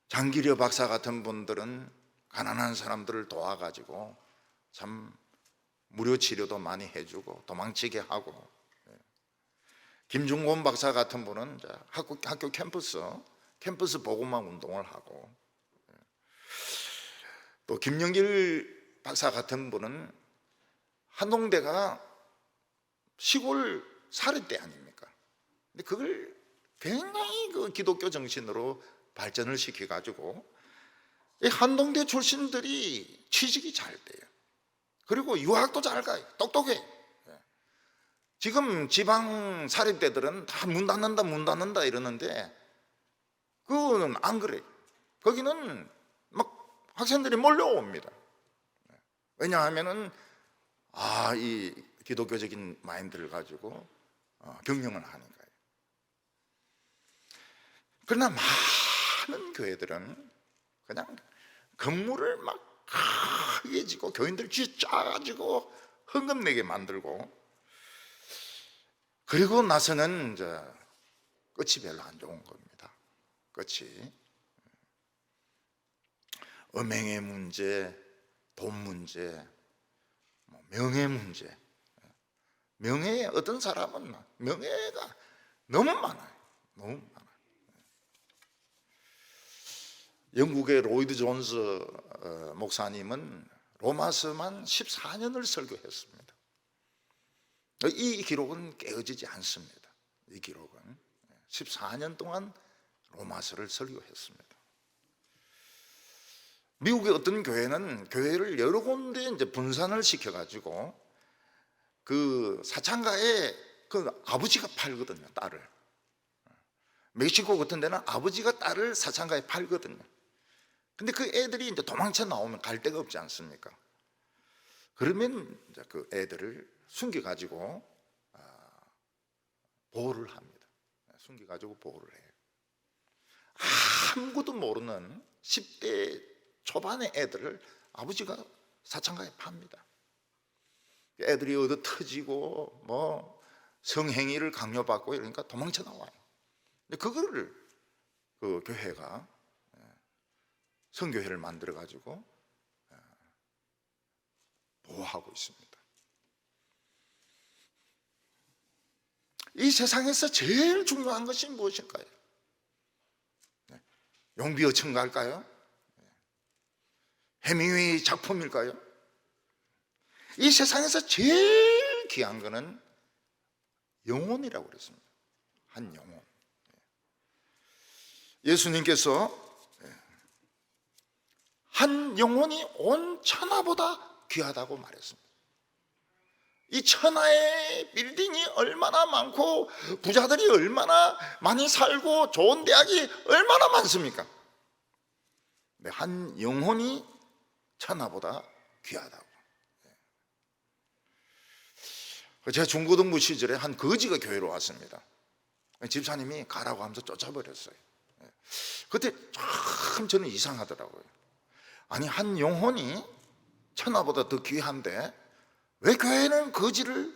장기려 박사 같은 분들은 가난한 사람들을 도와가지고 참 무료 치료도 많이 해주고 도망치게 하고, 김중곤 박사 같은 분은 학교 캠퍼스 보고만 운동을 하고, 또 김영길 박사 같은 분은 한동대가 시골 사립대 아닙니까? 근데 그걸 굉장히 그 기독교 정신으로 발전을 시켜가지고 이 한동대 출신들이 취직이 잘 돼요. 그리고 유학도 잘 가요. 똑똑해. 지금 지방 사립대들은 다 문 닫는다 이러는데 그거는 안 그래요. 거기는 막 학생들이 몰려옵니다. 왜냐하면은 이 기독교적인 마인드를 가지고 경영을 하니까요. 그러나 많은 교회들은 그냥 건물을 막 크게 짓고 교인들 쥐 짜가지고 헌금 내게 만들고, 그리고 나서는 이제 끝이 별로 안 좋은 겁니다. 끝이 음행의 문제, 돈 문제, 명예 문제. 명예, 어떤 사람은 명예가 너무 많아요. 너무 많아요. 영국의 로이드 존스 목사님은 로마서만 14년을 설교했습니다. 이 기록은 깨어지지 않습니다. 이 기록은 14년 동안 로마서를 설교했습니다. 미국의 어떤 교회는 교회를 여러 군데 이제 분산을 시켜가지고 그 사창가에 그 아버지가 팔거든요, 딸을. 멕시코 같은 데는 아버지가 딸을 사창가에 팔거든요. 근데 그 애들이 이제 도망쳐 나오면 갈 데가 없지 않습니까? 그러면 이제 그 애들을 숨겨가지고 보호를 합니다. 숨겨가지고 보호를 해요. 아무것도 모르는 10대 초반의 애들을 아버지가 사창가에 팝니다. 애들이 얻어 터지고 뭐 성행위를 강요받고 이러니까 도망쳐 나와요. 근데 그거를 그 교회가 선교회를 만들어 가지고 보호하고 있습니다. 이 세상에서 제일 중요한 것이 무엇일까요? 용비어 청가일까요? 해밍웨이 작품일까요? 이 세상에서 제일 귀한 것은 영혼이라고 그랬습니다. 한 영혼. 예수님께서 한 영혼이 온 천하보다 귀하다고 말했습니다. 이 천하의 빌딩이 얼마나 많고 부자들이 얼마나 많이 살고 좋은 대학이 얼마나 많습니까? 근데 한 영혼이 천하보다 귀하다고. 제가 중고등부 시절에 한 거지가 교회로 왔습니다. 집사님이 가라고 하면서 쫓아버렸어요. 그때 참 저는 이상하더라고요. 아니, 한 영혼이 천하보다 더 귀한데 왜 교회는 거지를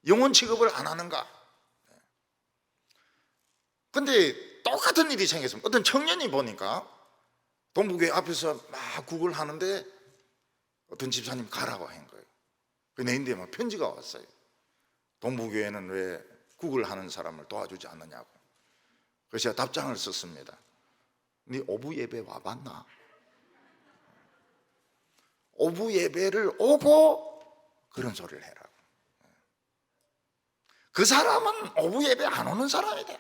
영혼 취급을 안 하는가? 근데 똑같은 일이 생겼습니다. 어떤 청년이 보니까 동부교회 앞에서 막 구걸 하는데 어떤 집사님 가라고 한 거예요. 내 인대에 막 편지가 왔어요. 동부교회는 왜 구걸 하는 사람을 도와주지 않느냐고. 그래서 제가 답장을 썼습니다. 네 오부 예배 와봤나? 오부 예배를 오고 그런 소리를 해라. 그 사람은 오부 예배 안 오는 사람이다.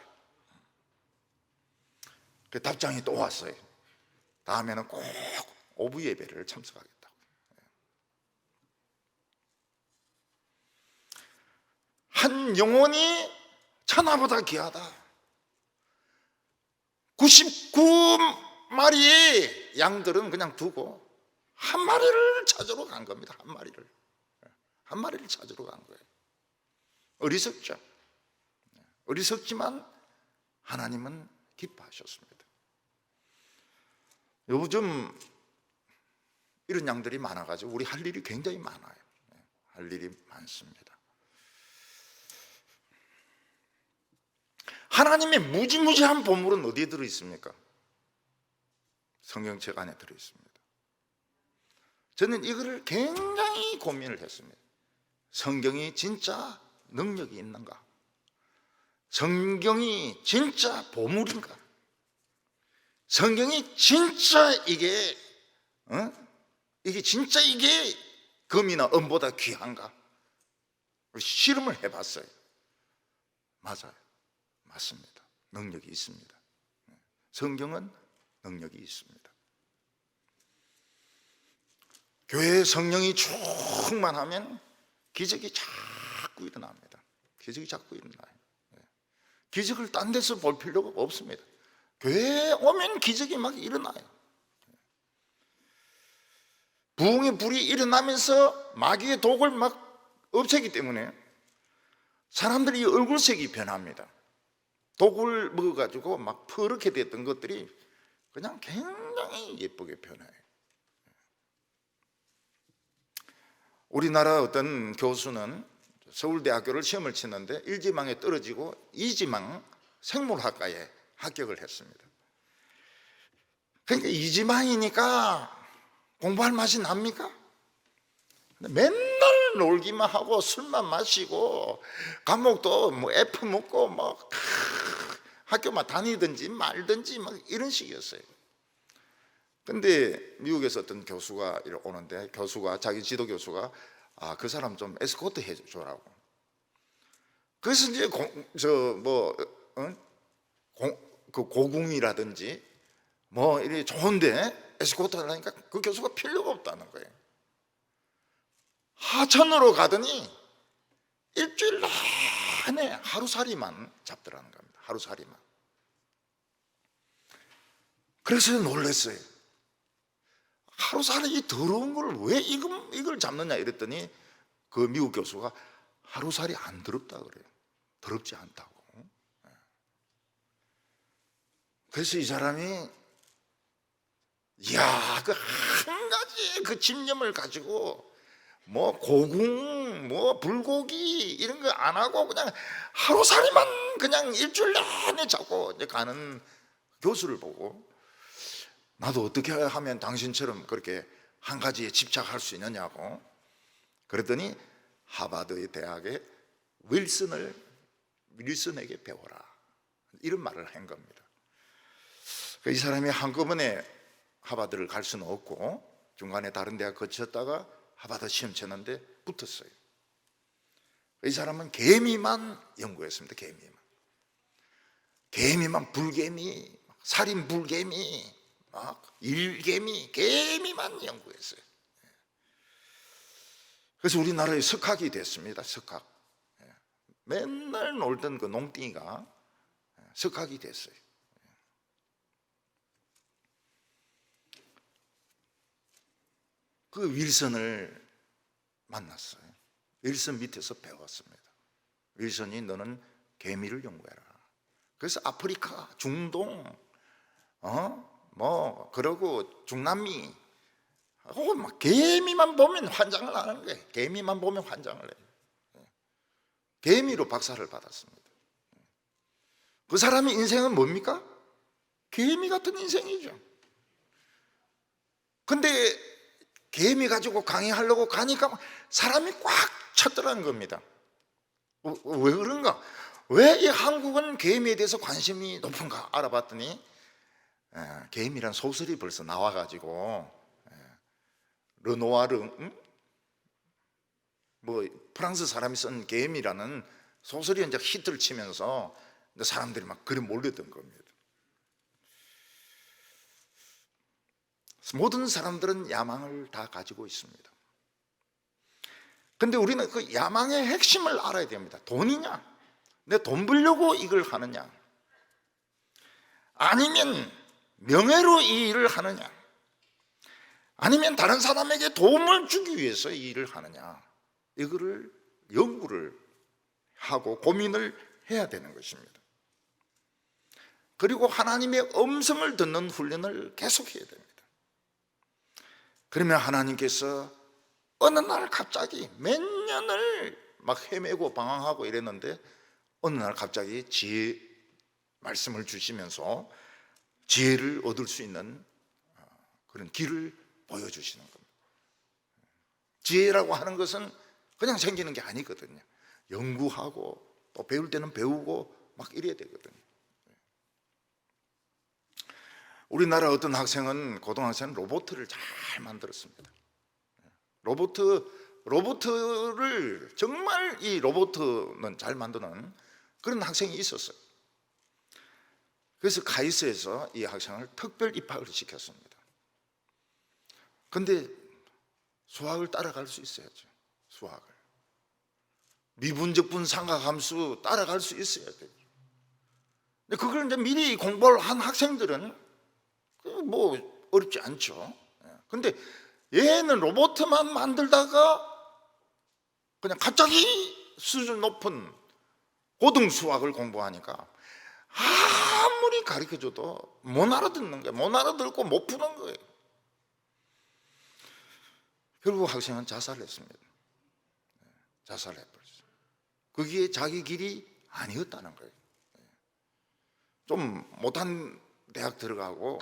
그 답장이 또 왔어요. 다음에는 꼭 오부 예배를 참석하겠다고. 한 영혼이 천하보다 귀하다. 99마리의 양들은 그냥 두고 한 마리를 찾으러 간 겁니다. 한 마리를 찾으러 간 거예요. 어리석죠. 어리석지만 하나님은 기뻐하셨습니다. 요즘 이런 양들이 많아가지고 우리 할 일이 굉장히 많아요. 할 일이 많습니다. 하나님의 무지무지한 보물은 어디에 들어있습니까? 성경책 안에 들어있습니다. 저는 이거를 굉장히 고민을 했습니다. 성경이 진짜 능력이 있는가? 성경이 진짜 보물인가? 성경이 진짜 이게 진짜 이게 금이나 은보다 귀한가? 실험을 해봤어요. 맞아요. 맞습니다. 능력이 있습니다. 성경은 능력이 있습니다. 교회에 성령이 충만하면 기적이 자꾸 일어납니다. 기적이 자꾸 일어나요. 기적을 딴 데서 볼 필요가 없습니다. 교회에 오면 기적이 막 일어나요. 부흥의 불이 일어나면서 마귀의 독을 막 없애기 때문에 사람들이 얼굴색이 변합니다. 독을 먹어가지고 막 퍼렇게 됐던 것들이 그냥 굉장히 예쁘게 변해요. 우리나라 어떤 교수는 서울대학교를 시험을 치는데 1지망에 떨어지고 2지망 생물학과에 합격을 했습니다. 그러니까 2지망이니까 공부할 맛이 납니까? 맨날 놀기만 하고 술만 마시고 과목도 뭐 F 먹고 뭐 학교만 다니든지 말든지 막 이런 식이었어요. 근데 미국에서 어떤 교수가 오는데 자기 지도 교수가 그 사람 좀 에스코트 해줘라고. 그래서 이제 고궁이라든지 뭐 이렇게 좋은데 에스코트 하려니까 그 교수가 필요가 없다는 거예요. 하천으로 가더니 일주일 내내 하루살이만 잡더라는 겁니다. 하루살이만. 그래서 놀랐어요. 하루살이 더러운 걸 왜 이걸 잡느냐 이랬더니 그 미국 교수가 하루살이 안 더럽다 그래요. 더럽지 않다고. 그래서 이 사람이 이야, 그 한 가지 그 집념을 가지고 뭐 고궁, 뭐 불고기 이런 거 안 하고 그냥 하루살이만 그냥 일주일 내내 잡고 이제 가는 교수를 보고 나도 어떻게 하면 당신처럼 그렇게 한 가지에 집착할 수 있느냐고. 그랬더니 하버드 대학의 윌슨에게 배워라 이런 말을 한 겁니다. 이 사람이 한꺼번에 하버드를 갈 수는 없고 중간에 다른 대학 거쳤다가 하버드 시험 쳤는데 붙었어요. 이 사람은 개미만 연구했습니다. 개미만 불개미, 살인 불개미, 막 일개미, 개미만 연구했어요. 그래서 우리나라에 석학이 됐습니다. 석학. 맨날 놀던 그 농땡이가 석학이 됐어요. 그 윌슨을 만났어요. 윌슨 밑에서 배웠습니다. 윌슨이 너는 개미를 연구해라. 그래서 아프리카, 중동, 그러고 중남미, 막 개미만 보면 환장을 하는 거예요. 개미만 보면 환장을 해요. 개미로 박사를 받았습니다. 그 사람의 인생은 뭡니까? 개미 같은 인생이죠. 근데 개미 가지고 강의하려고 가니까 사람이 꽉 찼더라는 겁니다. 왜 그런가? 왜 이 한국은 개미에 대해서 관심이 높은가 알아봤더니 개미란 소설이 벌써 나와가지고 르노아르 프랑스 사람이 쓴 개미라는 소설이 이제 히트를 치면서 사람들이 막 그리 몰렸던 겁니다. 모든 사람들은 야망을 다 가지고 있습니다. 근데 우리는 그 야망의 핵심을 알아야 됩니다. 돈이냐? 내 돈 벌려고 이걸 하느냐? 아니면 명예로 이 일을 하느냐? 아니면 다른 사람에게 도움을 주기 위해서 이 일을 하느냐? 이거를 연구를 하고 고민을 해야 되는 것입니다. 그리고 하나님의 음성을 듣는 훈련을 계속해야 됩니다. 그러면 하나님께서 어느 날 갑자기 몇 년을 막 헤매고 방황하고 이랬는데 어느 날 갑자기 지혜 말씀을 주시면서 지혜를 얻을 수 있는 그런 길을 보여주시는 겁니다. 지혜라고 하는 것은 그냥 생기는 게 아니거든요. 연구하고 또 배울 때는 배우고 막 이래야 되거든요. 우리나라 어떤 학생은 고등학생은 로봇을 잘 만들었습니다. 로봇을 정말 이 로봇은 잘 만드는 그런 학생이 있었어요. 그래서 카이스트에서 이 학생을 특별 입학을 시켰습니다. 근데 수학을 따라갈 수 있어야죠. 수학을 미분적분 삼각함수 따라갈 수 있어야 돼요. 근데 그걸 이제 미리 공부를 한 학생들은 뭐 어렵지 않죠. 근데 얘는 로봇만 만들다가 그냥 갑자기 수준 높은 고등 수학을 공부하니까 아무리 가르쳐줘도 못 알아듣는 거예요. 못 알아듣고 못 푸는 거예요. 결국 학생은 자살했습니다. 자살해버렸어요. 그게 자기 길이 아니었다는 거예요. 좀 못한 대학 들어가고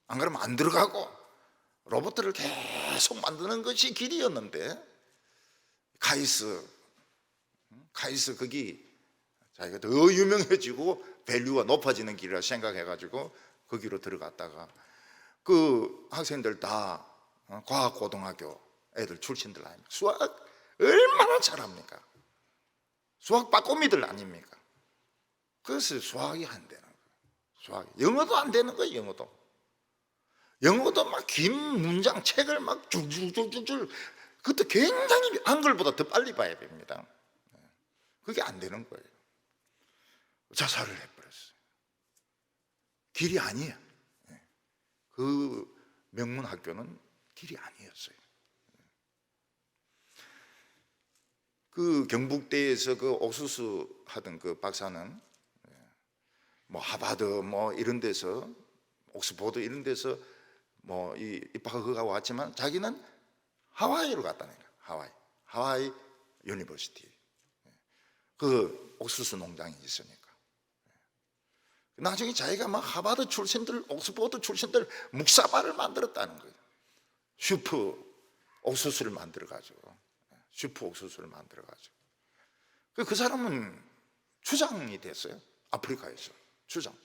안 그러면 안 들어가고 로봇들을 계속 만드는 것이 길이었는데 카이스트 거기 자기가 더 유명해지고 밸류가 높아지는 길이라 생각해가지고 거기로 들어갔다가 그 학생들 다 과학고등학교 애들 출신들 아닙니까? 수학 얼마나 잘합니까? 수학 빠꼬미들 아닙니까? 그래서 수학이 안 되는 거예요. 수학이. 영어도 안 되는 거예요. 영어도 막 긴 문장 책을 막 줄줄줄줄 그것도 굉장히 한글보다 더 빨리 봐야 됩니다. 그게 안 되는 거예요. 자살을 해버렸어요. 길이 아니에요. 그 명문 학교는 길이 아니었어요. 그 경북대에서 그 옥수수 하던 그 박사는 뭐 하버드 뭐 이런 데서 옥스포드 이런 데서 뭐 입학을 하고 왔지만 자기는 하와이로 갔다는 거예요. 하와이 유니버시티. 그 옥수수 농장이 있으니까. 나중에 자기가 막 하버드 출신들, 옥스포드 출신들 묵사발을 만들었다는 거예요. 슈프 옥수수를 만들어가지고. 그 사람은 추장이 됐어요. 아프리카에서 추장.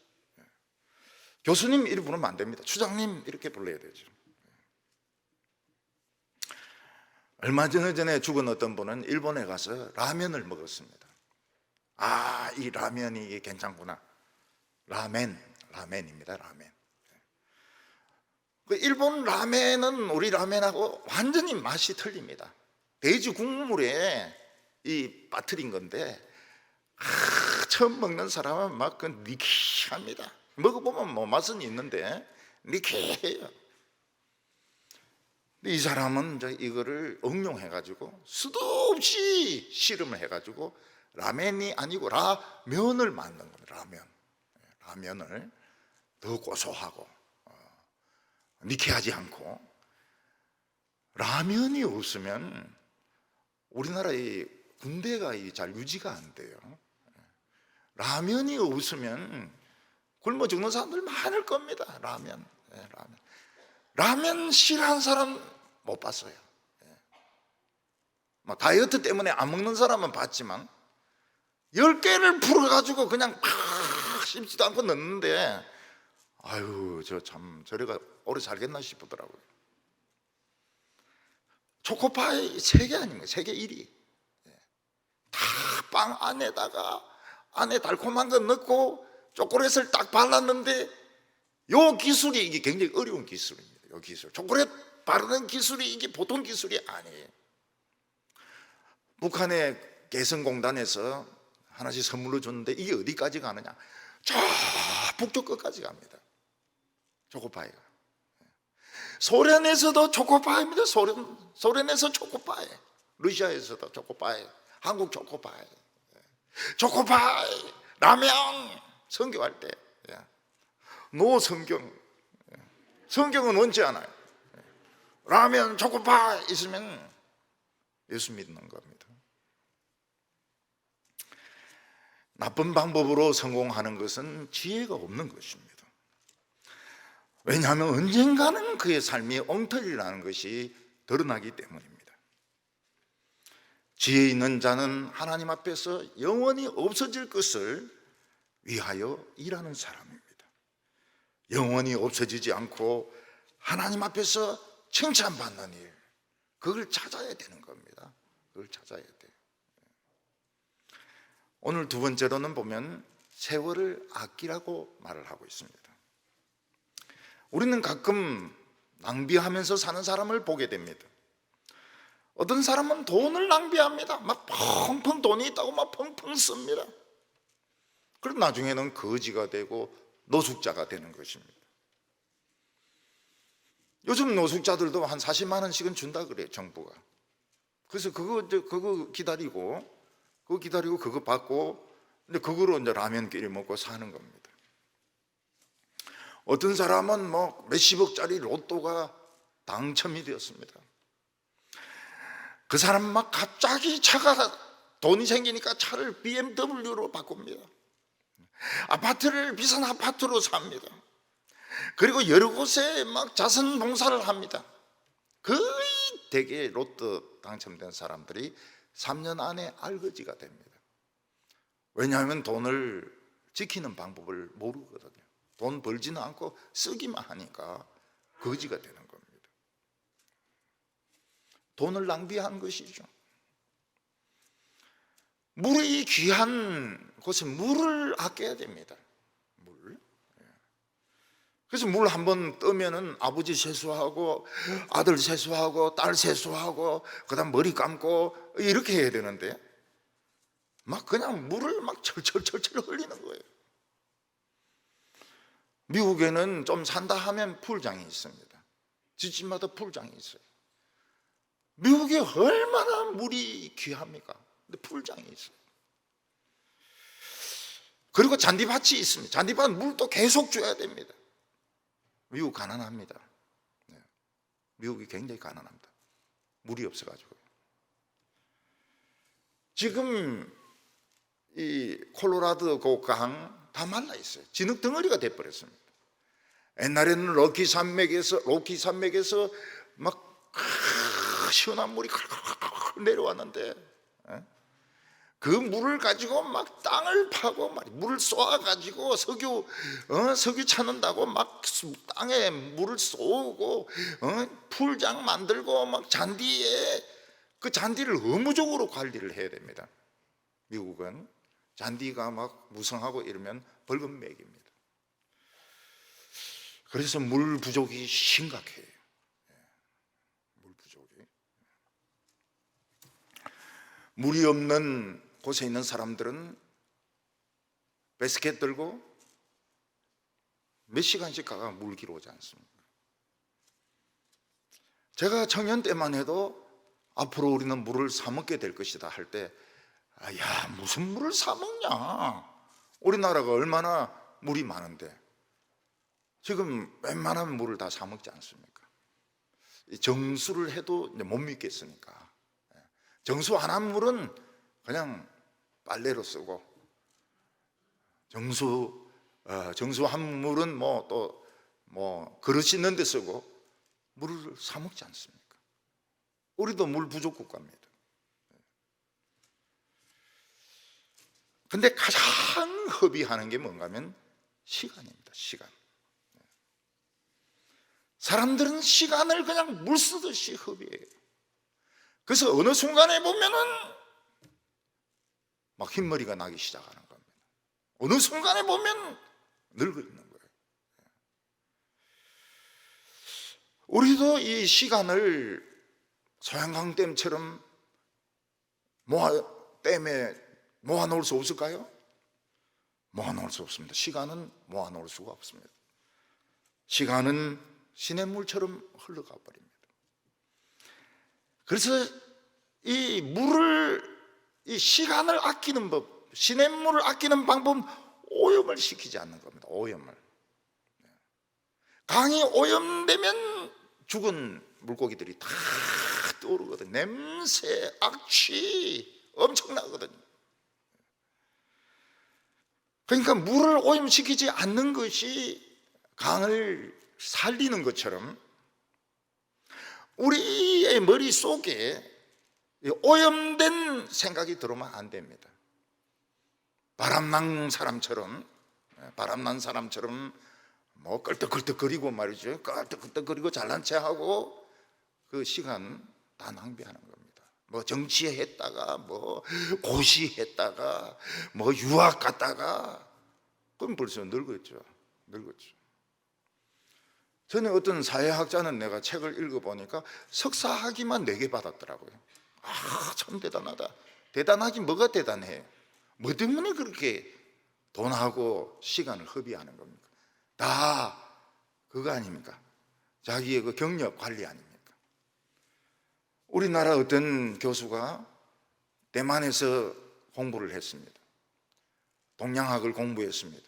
교수님 이렇게 부르면 안 됩니다. 추장님 이렇게 불러야 되죠. 얼마 전에 죽은 어떤 분은 일본에 가서 라면을 먹었습니다. 아, 이 라면이 괜찮구나. 라멘입니다. 라멘. 그 일본 라멘은 우리 라멘하고 완전히 맛이 틀립니다. 돼지 국물에 이 빠뜨린 건데 처음 먹는 사람은 막 그 니키합니다. 먹어보면 뭐 맛은 있는데 니키해요. 이 사람은 이제 이거를 응용해가지고 수도 없이 실험을 해가지고 라멘이 아니고 라면을 만든 겁니다. 라면을 더 고소하고 니키하지 않고. 라면이 없으면 우리나라의 군대가 잘 유지가 안 돼요. 라면이 없으면 굶어 죽는 사람들 많을 겁니다. 라면 싫어하는 사람 못 봤어요. 다이어트 때문에 안 먹는 사람은 봤지만 10개를 풀어가지고 그냥 팍 씹지도 않고 넣는데 아유 저 참 저래가 오래 살겠나 싶더라고요. 초코파이 세계 아닙니까? 세계 1위. 다 빵 안에다가 안에 달콤한 거 넣고 초콜릿을 딱 발랐는데 요 기술이 이게 굉장히 어려운 기술입니다. 요 기술, 초콜릿 바르는 기술이 이게 보통 기술이 아니에요. 북한의 개성공단에서 하나씩 선물로 줬는데 이게 어디까지 가느냐? 저 북쪽 끝까지 갑니다. 초코파이가. 소련에서도 초코파이입니다. 소련에서 초코파이, 러시아에서도 초코파이, 한국 초코파이, 초코파이, 라면 선교할 때 노 성경은 원치 않아요. 라면, 초코파이 있으면 예수 믿는 겁니다. 나쁜 방법으로 성공하는 것은 지혜가 없는 것입니다. 왜냐하면 언젠가는 그의 삶이 엉터리라는 것이 드러나기 때문입니다. 지혜 있는 자는 하나님 앞에서 영원히 없어질 것을 위하여 일하는 사람입니다. 영원히 없어지지 않고 하나님 앞에서 칭찬받는 일, 그걸 찾아야 되는 겁니다. 그걸 찾아야 돼요. 오늘 두 번째로는 보면 세월을 아끼라고 말을 하고 있습니다. 우리는 가끔 낭비하면서 사는 사람을 보게 됩니다. 어떤 사람은 돈을 낭비합니다. 막 펑펑 돈이 있다고 막 펑펑 씁니다. 그럼 나중에는 거지가 되고 노숙자가 되는 것입니다. 요즘 노숙자들도 한 40만 원씩은 준다 그래요, 정부가. 그래서 그거 기다리고 그거 받고 근데 그거로 이제 라면 끓여 먹고 사는 겁니다. 어떤 사람은 뭐 몇십억짜리 로또가 당첨이 되었습니다. 그 사람 막 갑자기 돈이 생기니까 차를 BMW로 바꿉니다. 아파트를 비싼 아파트로 삽니다. 그리고 여러 곳에 막 자선봉사를 합니다. 거의 대개 로또 당첨된 사람들이 3년 안에 알거지가 됩니다. 왜냐하면 돈을 지키는 방법을 모르거든요. 돈 벌지는 않고 쓰기만 하니까 거지가 되는 겁니다. 돈을 낭비한 것이죠. 물이 귀한 곳에 물을 아껴야 됩니다. 물. 그래서 물 한번 뜨면은 아버지 세수하고 아들 세수하고 딸 세수하고 그다음 머리 감고 이렇게 해야 되는데 막 그냥 물을 막 철철철철 흘리는 거예요. 미국에는 좀 산다 하면 풀장이 있습니다. 집집마다 풀장이 있어요. 미국이 얼마나 물이 귀합니까? 근데 풀장이 있어요. 그리고 잔디밭이 있습니다. 잔디밭 물도 계속 줘야 됩니다. 미국 가난합니다. 미국이 굉장히 가난합니다. 물이 없어가지고. 지금 이 콜로라도 그 강 다 말라 있어요. 진흙 덩어리가 돼버렸습니다. 옛날에는 로키 산맥에서 막 시원한 물이 칼칼칼 내려왔는데 그 물을 가지고 막 땅을 파고 물을 쏘아가지고 석유 찾는다고 막 땅에 물을 쏘고 풀장 만들고 막 잔디에 그 잔디를 의무적으로 관리를 해야 됩니다. 미국은 잔디가 막 무성하고 이러면 벌금 매깁니다. 그래서 물 부족이 심각해요. 물 부족이. 물이 없는 곳에 있는 사람들은 배스켓 들고 몇 시간씩 가가 물 기로 오지 않습니까? 제가 청년 때만 해도 앞으로 우리는 물을 사 먹게 될 것이다 할 때, 야, 무슨 물을 사 먹냐? 우리나라가 얼마나 물이 많은데 지금 웬만한 물을 다 사 먹지 않습니까? 정수를 해도 이제 못 믿겠으니까 정수 안 한 물은 그냥 빨래로 쓰고, 정수한 물은 뭐 그릇 씻는 데 쓰고 물을 사 먹지 않습니까? 우리도 물 부족 국가입니다. 근데 가장 허비하는 게 뭔가 하면 시간입니다. 시간. 사람들은 시간을 그냥 물 쓰듯이 허비해요. 그래서 어느 순간에 보면은 막 흰머리가 나기 시작하는 겁니다. 어느 순간에 보면 늙어 있는 거예요. 우리도 이 시간을 소양강댐처럼 댐에 모아놓을 수 없을까요? 모아놓을 수 없습니다. 시간은 모아놓을 수가 없습니다. 시간은 시냇물처럼 흘러가 버립니다. 그래서 이 시간을 아끼는 법, 시냇물을 아끼는 방법은 오염을 시키지 않는 겁니다. 오염을. 강이 오염되면 죽은 물고기들이 다 떠오르거든요. 냄새, 악취 엄청나거든요. 그러니까 물을 오염시키지 않는 것이 강을 살리는 것처럼 우리의 머릿속에 오염된 생각이 들어오면 안 됩니다. 바람난 사람처럼 뭐 껄떡껄떡거리고 말이죠. 껄떡껄떡거리고 잘난 체하고 그 시간 다 낭비하는 겁니다. 뭐 정치했다가 뭐 고시했다가 뭐 유학 갔다가 그럼 벌써 늙었죠. 전에 어떤 사회학자는 내가 책을 읽어보니까 석사학위만 4개 받았더라고요. 참 대단하다. 대단하긴 뭐가 대단해요? 뭐 때문에 그렇게 돈하고 시간을 허비하는 겁니까? 다 그거 아닙니까? 자기의 그 경력 관리 아닙니까? 우리나라 어떤 교수가 대만에서 공부를 했습니다. 동양학을 공부했습니다.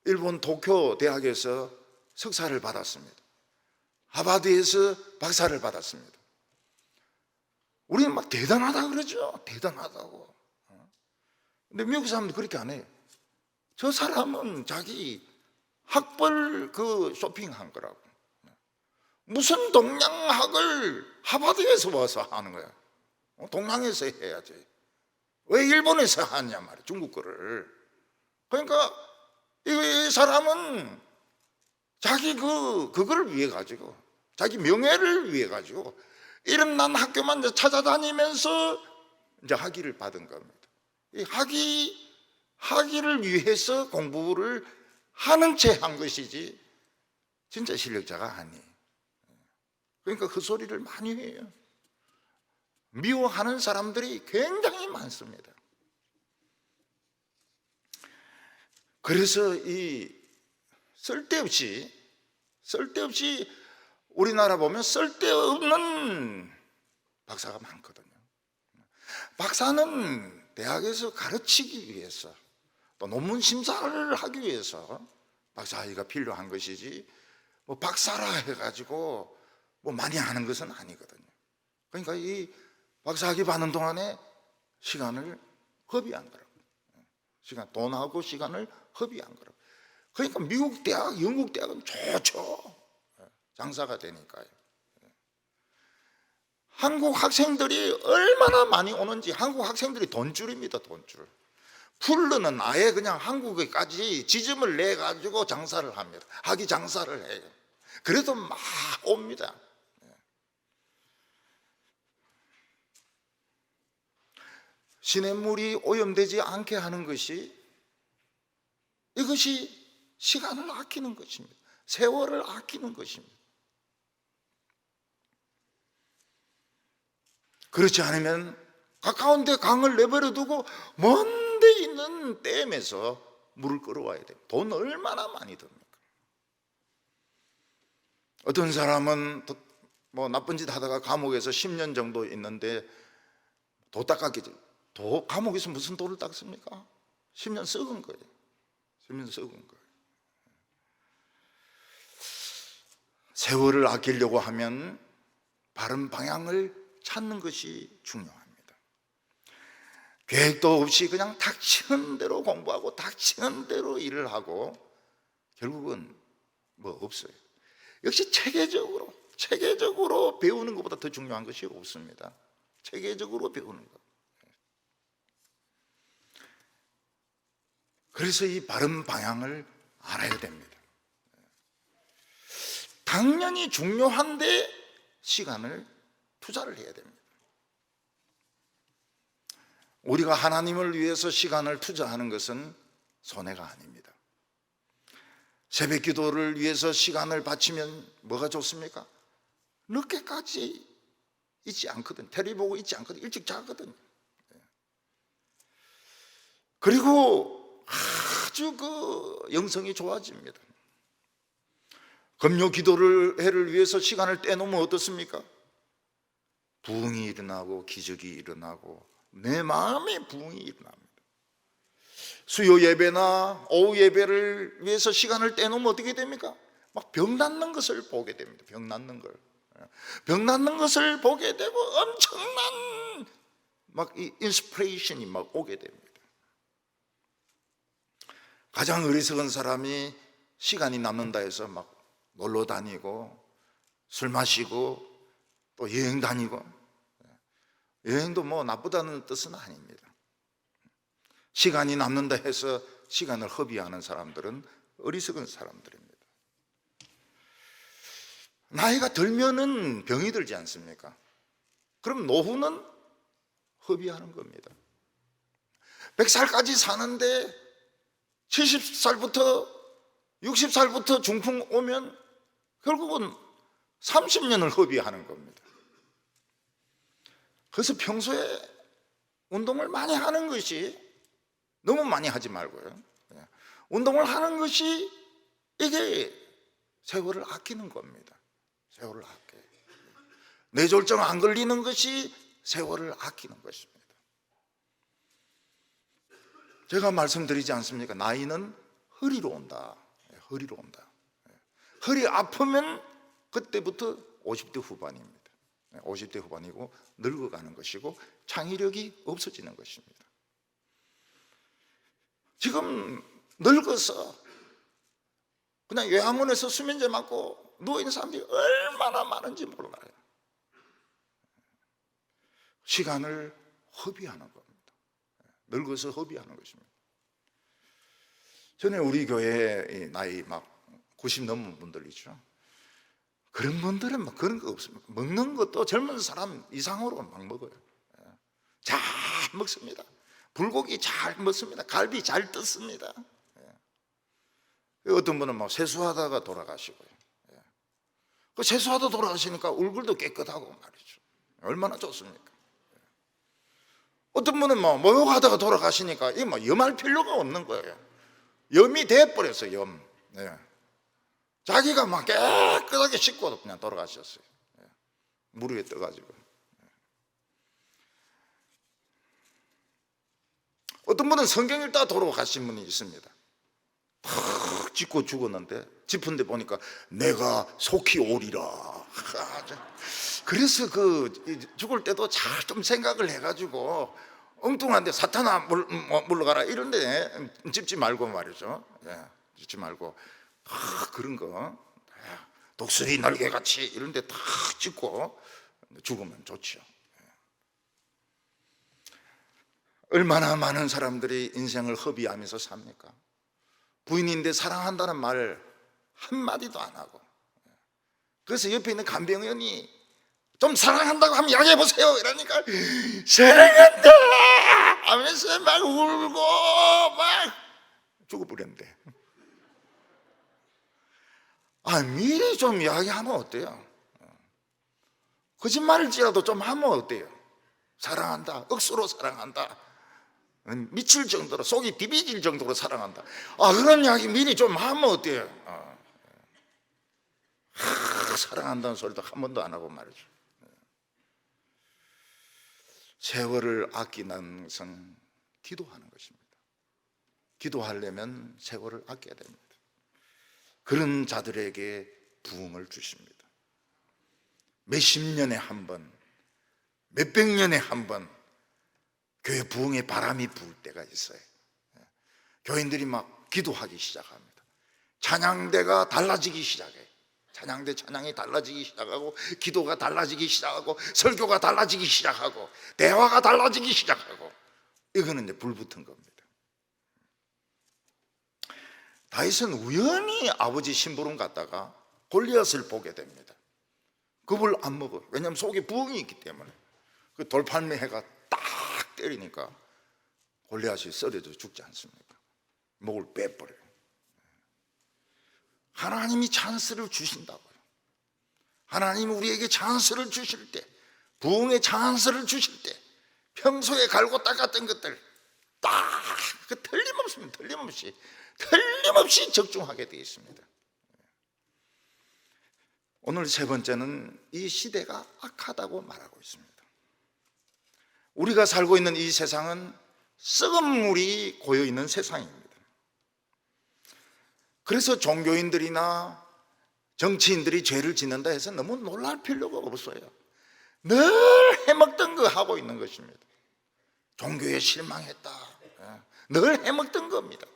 일본 도쿄 대학에서 석사를 받았습니다. 하버드에서 박사를 받았습니다. 우리는 막 대단하다 그러죠. 대단하다고. 근데 미국 사람들 그렇게 안 해요. 저 사람은 자기 학벌 그 쇼핑한 거라고. 무슨 동양학을 하버드에서 와서 하는 거야. 동양에서 해야지. 왜 일본에서 하냐 말이야, 중국 거를. 그러니까 이 사람은 자기 그거를 위해 가지고, 자기 명예를 위해 가지고 이름 난 학교만 찾아다니면서 이제 학위를 받은 겁니다. 이 학위를 위해서 공부를 하는 채 한 것이지 진짜 실력자가 아니에요. 그러니까 그 소리를 많이 해요. 미워하는 사람들이 굉장히 많습니다. 그래서 이 쓸데없이 우리나라 보면 쓸데없는 박사가 많거든요. 박사는 대학에서 가르치기 위해서 또 논문 심사를 하기 위해서 박사학위가 필요한 것이지 뭐 박사라 해가지고 뭐 많이 하는 것은 아니거든요. 그러니까 이 박사학위 받는 동안에 시간을 허비한 거라고. 돈하고 시간을 허비한 거라고. 그러니까 미국 대학, 영국 대학은 좋죠. 장사가 되니까요. 한국 학생들이 얼마나 많이 오는지. 한국 학생들이 돈줄입니다. 돈줄. 풀르는 아예 그냥 한국에까지 지점을 내가지고 장사를 합니다. 학위 장사를 해요. 그래도 막 옵니다. 시냇물이 오염되지 않게 하는 것이, 이것이 시간을 아끼는 것입니다. 세월을 아끼는 것입니다. 그렇지 않으면 가까운 데 강을 내버려 두고 먼 데 있는 댐에서 물을 끌어와야 돼요. 돈 얼마나 많이 듭니까? 어떤 사람은 뭐 나쁜 짓 하다가 감옥에서 10년 정도 있는데 도 닦았겠지. 감옥에서 무슨 도를 닦습니까? 10년 썩은 거예요. 10년 썩은 거예요. 세월을 아끼려고 하면 바른 방향을 찾는 것이 중요합니다. 계획도 없이 그냥 닥치는 대로 공부하고 닥치는 대로 일을 하고 결국은 뭐 없어요. 역시 체계적으로 배우는 것보다 더 중요한 것이 없습니다. 체계적으로 배우는 것. 그래서 이 바른 방향을 알아야 됩니다. 당연히 중요한데 시간을 투자를 해야 됩니다. 우리가 하나님을 위해서 시간을 투자하는 것은 손해가 아닙니다. 새벽 기도를 위해서 시간을 바치면 뭐가 좋습니까? 늦게까지 있지 않거든. 텔레비 보고 있지 않거든. 일찍 자거든. 그리고 아주 영성이 좋아집니다. 금요 기도를 위해서 시간을 떼놓으면 어떻습니까? 부흥이 일어나고 기적이 일어나고 내 마음에 부흥이 일어납니다. 수요 예배나 오후 예배를 위해서 시간을 떼놓으면 어떻게 됩니까? 막 병 낫는 것을 보게 됩니다. 병 낫는 것을 보게 되고 엄청난 막 이 인스피레이션이 막 오게 됩니다. 가장 어리석은 사람이 시간이 남는다 해서 막 놀러 다니고 술 마시고 또 여행 다니고, 여행도 뭐 나쁘다는 뜻은 아닙니다. 시간이 남는다 해서 시간을 허비하는 사람들은 어리석은 사람들입니다. 나이가 들면은 병이 들지 않습니까? 그럼 노후는 허비하는 겁니다. 100살까지 사는데 70살부터 60살부터 중풍 오면 결국은 30년을 허비하는 겁니다. 그래서 평소에 운동을 많이 하는 것이, 너무 많이 하지 말고요, 운동을 하는 것이 이게 세월을 아끼는 겁니다. 세월을 아껴요. 뇌졸중 안 걸리는 것이 세월을 아끼는 것입니다. 제가 말씀드리지 않습니까? 나이는 허리로 온다. 허리로 온다. 허리 아프면 그때부터 50대 후반입니다. 50대 후반이고 늙어가는 것이고 창의력이 없어지는 것입니다. 지금 늙어서 그냥 요양원에서 수면제 맞고 누워있는 사람들이 얼마나 많은지 몰라요. 시간을 허비하는 겁니다. 늙어서 허비하는 것입니다. 전에 우리 교회에 나이 막 90 넘은 분들 있죠. 그런 분들은 막 그런 거 없습니다. 먹는 것도 젊은 사람 이상으로 막 먹어요. 잘 먹습니다. 불고기 잘 먹습니다. 갈비 잘 뜯습니다. 어떤 분은 막 세수하다가 돌아가시고요. 그 세수하다 돌아가시니까 얼굴도 깨끗하고 말이죠. 얼마나 좋습니까? 어떤 분은 막 목욕하다가 돌아가시니까 이게 막 염할 필요가 없는 거예요. 염이 돼버렸어요. 염. 자기가 막 깨끗하게 씻고 그냥 돌아가셨어요. 물 위에 떠가지고. 어떤 분은 성경 읽다가 돌아가신 분이 있습니다. 탁 짚고 죽었는데 짚은데 보니까 내가 속히 오리라. 그래서 죽을 때도 잘 좀 생각을 해가지고 엉뚱한데 사탄아 물러가라 이런데 짚지 말고 말이죠. 짚지 말고 그런 거 독수리 날개같이 이런데 탁 짚고 죽으면 좋죠. 얼마나 많은 사람들이 인생을 허비하면서 삽니까? 부인인데 사랑한다는 말 한마디도 안 하고, 그래서 옆에 있는 간병인이 좀 사랑한다고 하면 이야기해보세요 이러니까 사랑한다 하면서 막 울고 막 죽어버렸는데, 미리 좀 이야기하면 어때요? 거짓말일지라도 좀 하면 어때요? 사랑한다, 억수로 사랑한다, 미칠 정도로, 속이 디비질 정도로 사랑한다. 그런 이야기 미리 좀 하면 어때요? 사랑한다는 소리도 한 번도 안 하고 말이죠. 세월을 아끼는 것은 기도하는 것입니다. 기도하려면 세월을 아껴야 됩니다. 그런 자들에게 부흥을 주십니다. 몇십 년에 한 번, 몇백 년에 한 번 교회 부흥의 바람이 불 때가 있어요. 교인들이 막 기도하기 시작합니다. 찬양대가 달라지기 시작해요. 찬양대 찬양이 달라지기 시작하고, 기도가 달라지기 시작하고, 설교가 달라지기 시작하고, 대화가 달라지기 시작하고. 이거는 이제 불붙은 겁니다. 다윗은 우연히 아버지 심부름 갔다가 골리앗을 보게 됩니다. 겁을 안 먹어요. 왜냐하면 속에 부흥이 있기 때문에. 그 돌팔매 해가 딱 때리니까 골리앗이 쓰러져 죽지 않습니까? 목을 빼버려요. 하나님이 찬스를 주신다고요. 하나님이 우리에게 찬스를 주실 때, 부흥의 찬스를 주실 때, 평소에 갈고 닦았던 것들 딱 틀림없이 적중하게 되어 있습니다. 오늘 세 번째는 이 시대가 악하다고 말하고 있습니다. 우리가 살고 있는 이 세상은 썩은 물이 고여 있는 세상입니다. 그래서 종교인들이나 정치인들이 죄를 짓는다 해서 너무 놀랄 필요가 없어요. 늘 해먹던 거 하고 있는 것입니다. 종교에 실망했다, 늘 해먹던 겁니다.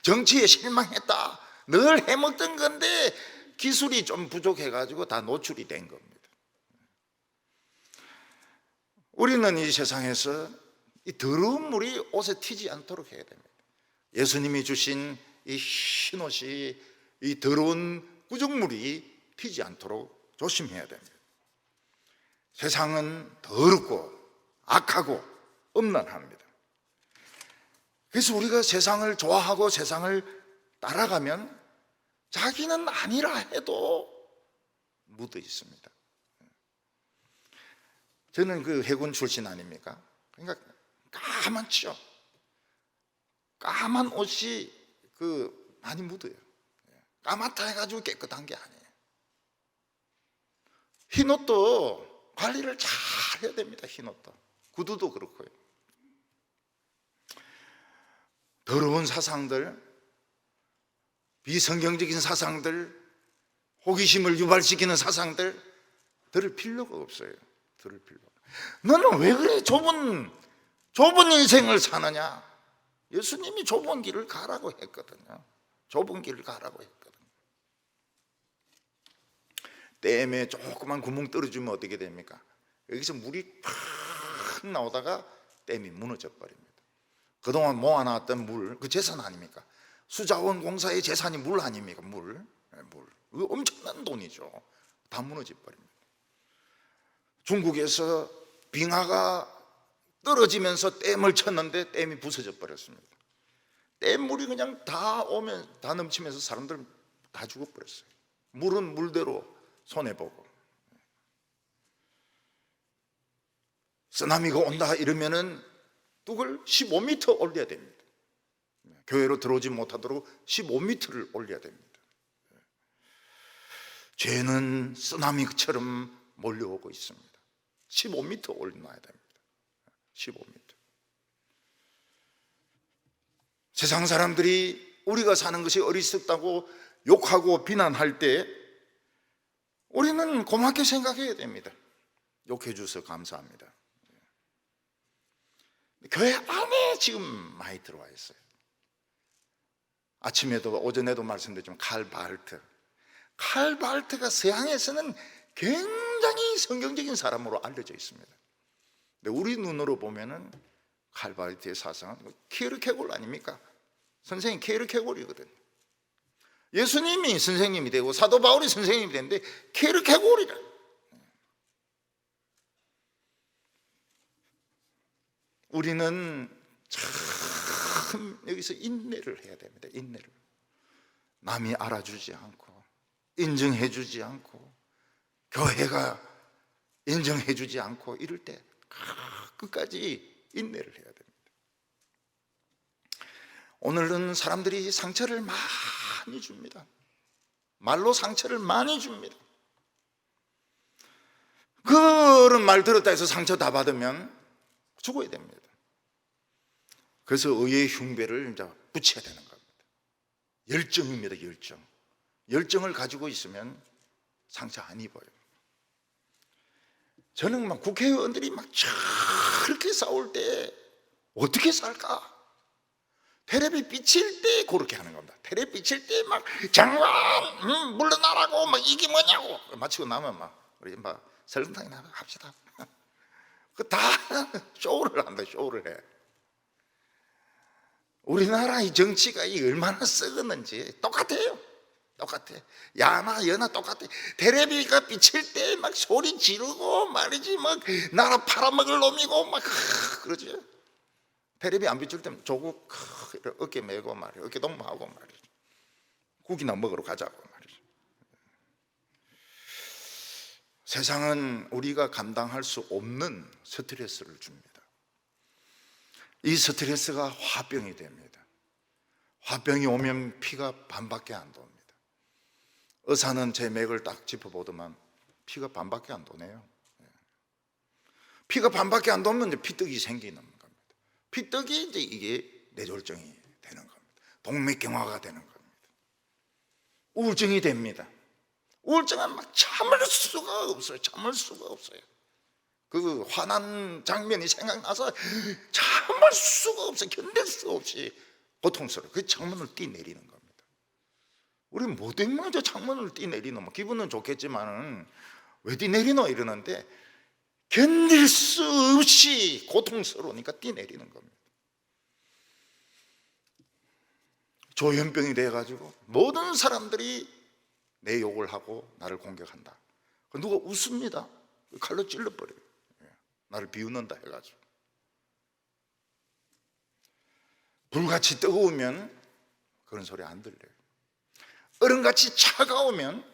정치에 실망했다, 늘 해먹던 건데 기술이 좀 부족해가지고 다 노출이 된 겁니다. 우리는 이 세상에서 이 더러운 물이 옷에 튀지 않도록 해야 됩니다. 예수님이 주신 이 흰옷이 이 더러운 구정물이 튀지 않도록 조심해야 됩니다. 세상은 더럽고 악하고 음란합니다. 그래서 우리가 세상을 좋아하고 세상을 따라가면 자기는 아니라 해도 묻어 있습니다. 저는 그 해군 출신 아닙니까? 그러니까 까맣죠. 까만 옷이 많이 묻어요. 까맣다 해가지고 깨끗한 게 아니에요. 흰 옷도 관리를 잘 해야 됩니다. 흰 옷도, 구두도 그렇고요. 더러운 사상들, 비성경적인 사상들, 호기심을 유발시키는 사상들 들을 필요가 없어요. 들을 필요가. 너는 왜 그래 좁은 인생을 사느냐? 예수님이 좁은 길을 가라고 했거든요. 좁은 길을 가라고 했거든요. 댐에 조그만 구멍 떨어지면 어떻게 됩니까? 여기서 물이 팍 나오다가 댐이 무너져 버립니다. 그동안 모아놨던 물, 그 재산 아닙니까? 수자원 공사의 재산이 물 아닙니까? 물. 이거 엄청난 돈이죠. 다 무너져 버립니다. 중국에서 빙하가 떨어지면서 댐을 쳤는데 댐이 부서져 버렸습니다. 댐물이 그냥 다 넘치면서 사람들 다 죽어버렸어요. 물은 물대로 손해보고. 쓰나미가 온다 이러면은 뚝을 15m 올려야 됩니다. 교회로 들어오지 못하도록 15m를 올려야 됩니다. 죄는 쓰나미처럼 몰려오고 있습니다. 15m 올려놔야 됩니다. 15m. 세상 사람들이 우리가 사는 것이 어리석다고 욕하고 비난할 때 우리는 고맙게 생각해야 됩니다. 욕해 주셔서 감사합니다. 교회 안에 지금 많이 들어와 있어요. 아침에도 오전에도 말씀드렸지만 칼 바르트가 서양에서는 굉장히 성경적인 사람으로 알려져 있습니다. 근데 우리 눈으로 보면은 칼 바르트의 사상은 키에르케골 아닙니까? 선생님 키에르케골이거든요. 예수님이 선생님이 되고 사도 바울이 선생님이 됐는데 키에르케골이라. 우리는 참 여기서 인내를 해야 됩니다. 인내를. 남이 알아주지 않고 인정해주지 않고 교회가 인정해주지 않고 이럴 때 끝까지 인내를 해야 됩니다. 오늘은 사람들이 상처를 많이 줍니다. 말로 상처를 많이 줍니다. 그런 말 들었다 해서 상처 다 받으면 죽어야 됩니다. 그래서 의의 흉배를 이제 붙여야 되는 겁니다. 열정입니다. 열정. 열정을 가지고 있으면 상처 안 입어요. 저는 막 국회의원들이 막 저렇게 싸울 때 어떻게 살까? 테레비 비칠 때 그렇게 하는 겁니다. 테레비 비칠 때 막 장관 물러나라고 막 이게 뭐냐고 마치고 나면 막 우리 막 설렁탕이나 합시다. 그 다 쇼를 한다. 쇼를 해. 우리나라의 정치가 얼마나 썩었는지 똑같아요. 똑같아. 야나 여나 똑같아. 테레비가 비칠 때 막 소리 지르고 말이지 막 나라 팔아먹을 놈이고 막 그러죠. 테레비 안 비출 때면 조국 어깨 메고 말이야. 어깨 동무하고 말이야. 국이나 먹으러 가자고 말이야. 세상은 우리가 감당할 수 없는 스트레스를 줍니다. 이 스트레스가 화병이 됩니다. 화병이 오면 피가 반밖에 안 돕니다. 의사는 제 맥을 딱 짚어보더만 피가 반밖에 안 도네요. 피가 반밖에 안 돌면 이제 피떡이 생기는 겁니다. 피떡이 이제 이게 뇌졸중이 되는 겁니다. 동맥경화가 되는 겁니다. 우울증이 됩니다. 우울증은 막 참을 수가 없어요. 참을 수가 없어요. 그 화난 장면이 생각나서 참을 수가 없어요. 견딜 수 없이 고통스러워요. 그 창문을 뛰내리는 겁니다. 우리 뭐 때문에 저 창문을 뛰내리노? 뭐 기분은 좋겠지만은 왜 뛰내리노? 이러는데 견딜 수 없이 고통스러우니까 뛰내리는 겁니다. 조현병이 돼가지고 모든 사람들이 내 욕을 하고 나를 공격한다. 누가 웃습니다. 칼로 찔러버려요. 나를 비웃는다 해가지고. 불같이 뜨거우면 그런 소리 안 들려요. 얼음같이 차가우면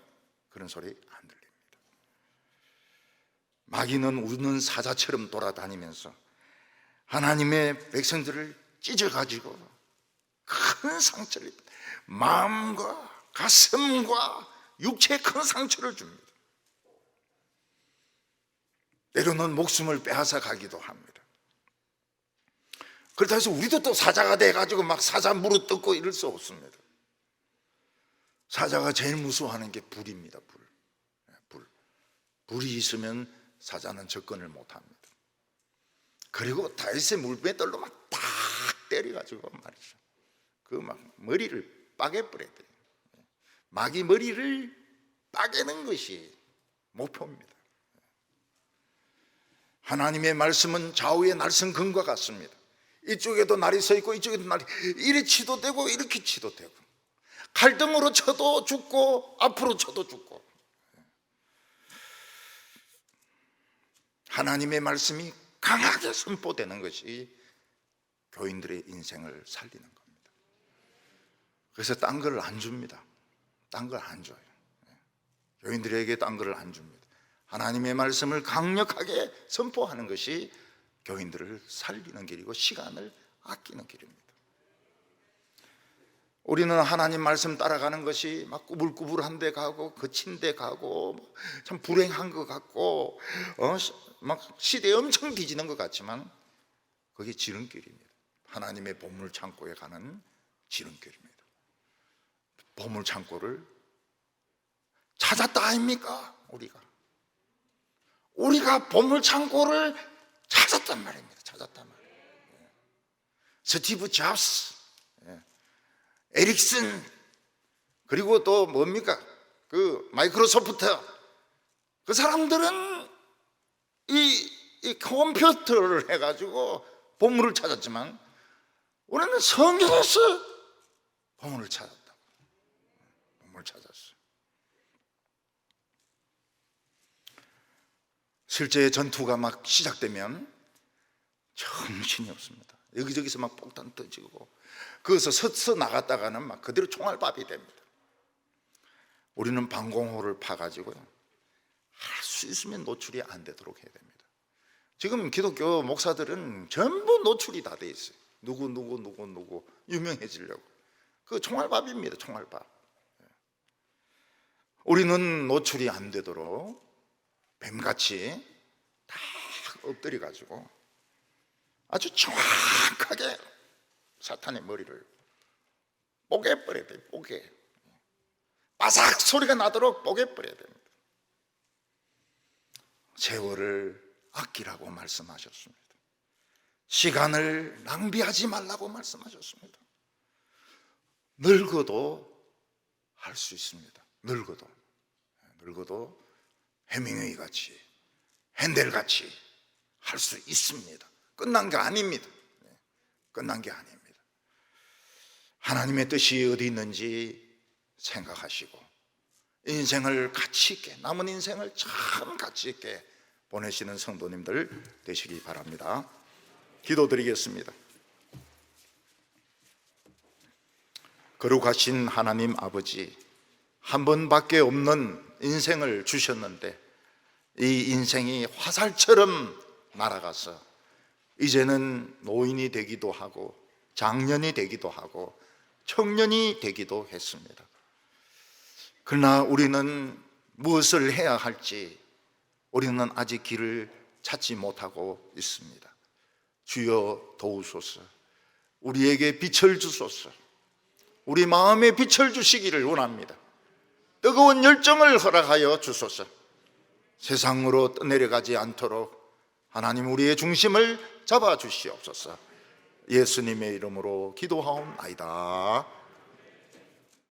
그런 소리 안 들립니다. 마귀는 우는 사자처럼 돌아다니면서 하나님의 백성들을 찢어가지고 큰 상처를, 마음과 가슴과 육체에 큰 상처를 줍니다. 때로는 목숨을 빼앗아 가기도 합니다. 그렇다고 해서 우리도 또 사자가 돼가지고 막 사자 무릎 뜯고 이럴 수 없습니다. 사자가 제일 무서워하는 게 불입니다. 불이 있으면 사자는 접근을 못합니다. 그리고 다윗의 물맷돌로 막 탁 때려가지고 말이죠. 그 막 머리를 빠개버려야 돼요. 마귀 머리를 빠개는 것이 목표입니다. 하나님의 말씀은 좌우의 날선 금과 같습니다. 이쪽에도 날이 서 있고 이쪽에도 날이 이리 치도 되고 이렇게 치도 되고, 칼등으로 쳐도 죽고 앞으로 쳐도 죽고. 하나님의 말씀이 강하게 선포되는 것이 교인들의 인생을 살리는 겁니다. 그래서 딴 걸 안 줍니다. 딴 걸 안 줘요. 교인들에게 딴 걸 안 줍니다. 하나님의 말씀을 강력하게 선포하는 것이 교인들을 살리는 길이고 시간을 아끼는 길입니다. 우리는 하나님 말씀 따라가는 것이 막 꾸불꾸불한 데 가고 거친 데 가고 참 불행한 것 같고 막 시대에 엄청 뒤지는 것 같지만 그게 지름길입니다. 하나님의 보물 창고에 가는 지름길입니다. 보물 창고를 찾았다 아닙니까? 우리가 보물 창고를 찾았단 말입니다. 찾았단 말이에요. 스티브 잡스, 에릭슨, 그리고 또 뭡니까? 그 마이크로소프트, 그 사람들은 이 컴퓨터를 해가지고 보물을 찾았지만 우리는 성경에서 보물을 찾았다고. 보물을 찾았어요. 실제 전투가 막 시작되면 정신이 없습니다. 여기저기서 막 폭탄 터지고 거기서 서서 나갔다가는 막 그대로 총알밥이 됩니다. 우리는 방공호를 파가지고요, 할 수 있으면 노출이 안 되도록 해야 됩니다. 지금 기독교 목사들은 전부 노출이 다 돼 있어요. 누구 유명해지려고. 그 총알밥입니다. 총알밥. 우리는 노출이 안 되도록 뱀같이 다 엎드려 가지고 아주 정확하게 사탄의 머리를 뽀개버려야 돼요. 뽀개. 바삭 소리가 나도록 뽀개버려야 됩니다. 세월을 아끼라고 말씀하셨습니다. 시간을 낭비하지 말라고 말씀하셨습니다. 늙어도 할 수 있습니다. 늙어도 해밍웨이 같이, 핸델 같이 할 수 있습니다. 끝난 게 아닙니다. 끝난 게 아닙니다. 하나님의 뜻이 어디 있는지 생각하시고 인생을 가치 있게, 남은 인생을 참 가치 있게 보내시는 성도님들 되시기 바랍니다. 기도드리겠습니다. 거룩하신 하나님 아버지, 한 번밖에 없는 인생을 주셨는데 이 인생이 화살처럼 날아가서 이제는 노인이 되기도 하고 장년이 되기도 하고 청년이 되기도 했습니다. 그러나 우리는 무엇을 해야 할지 우리는 아직 길을 찾지 못하고 있습니다. 주여 도우소서. 우리에게 빛을 주소서. 우리 마음에 빛을 주시기를 원합니다. 뜨거운 열정을 허락하여 주소서. 세상으로 떠내려가지 않도록 하나님 우리의 중심을 잡아 주시옵소서. 예수님의 이름으로 기도하옵나이다.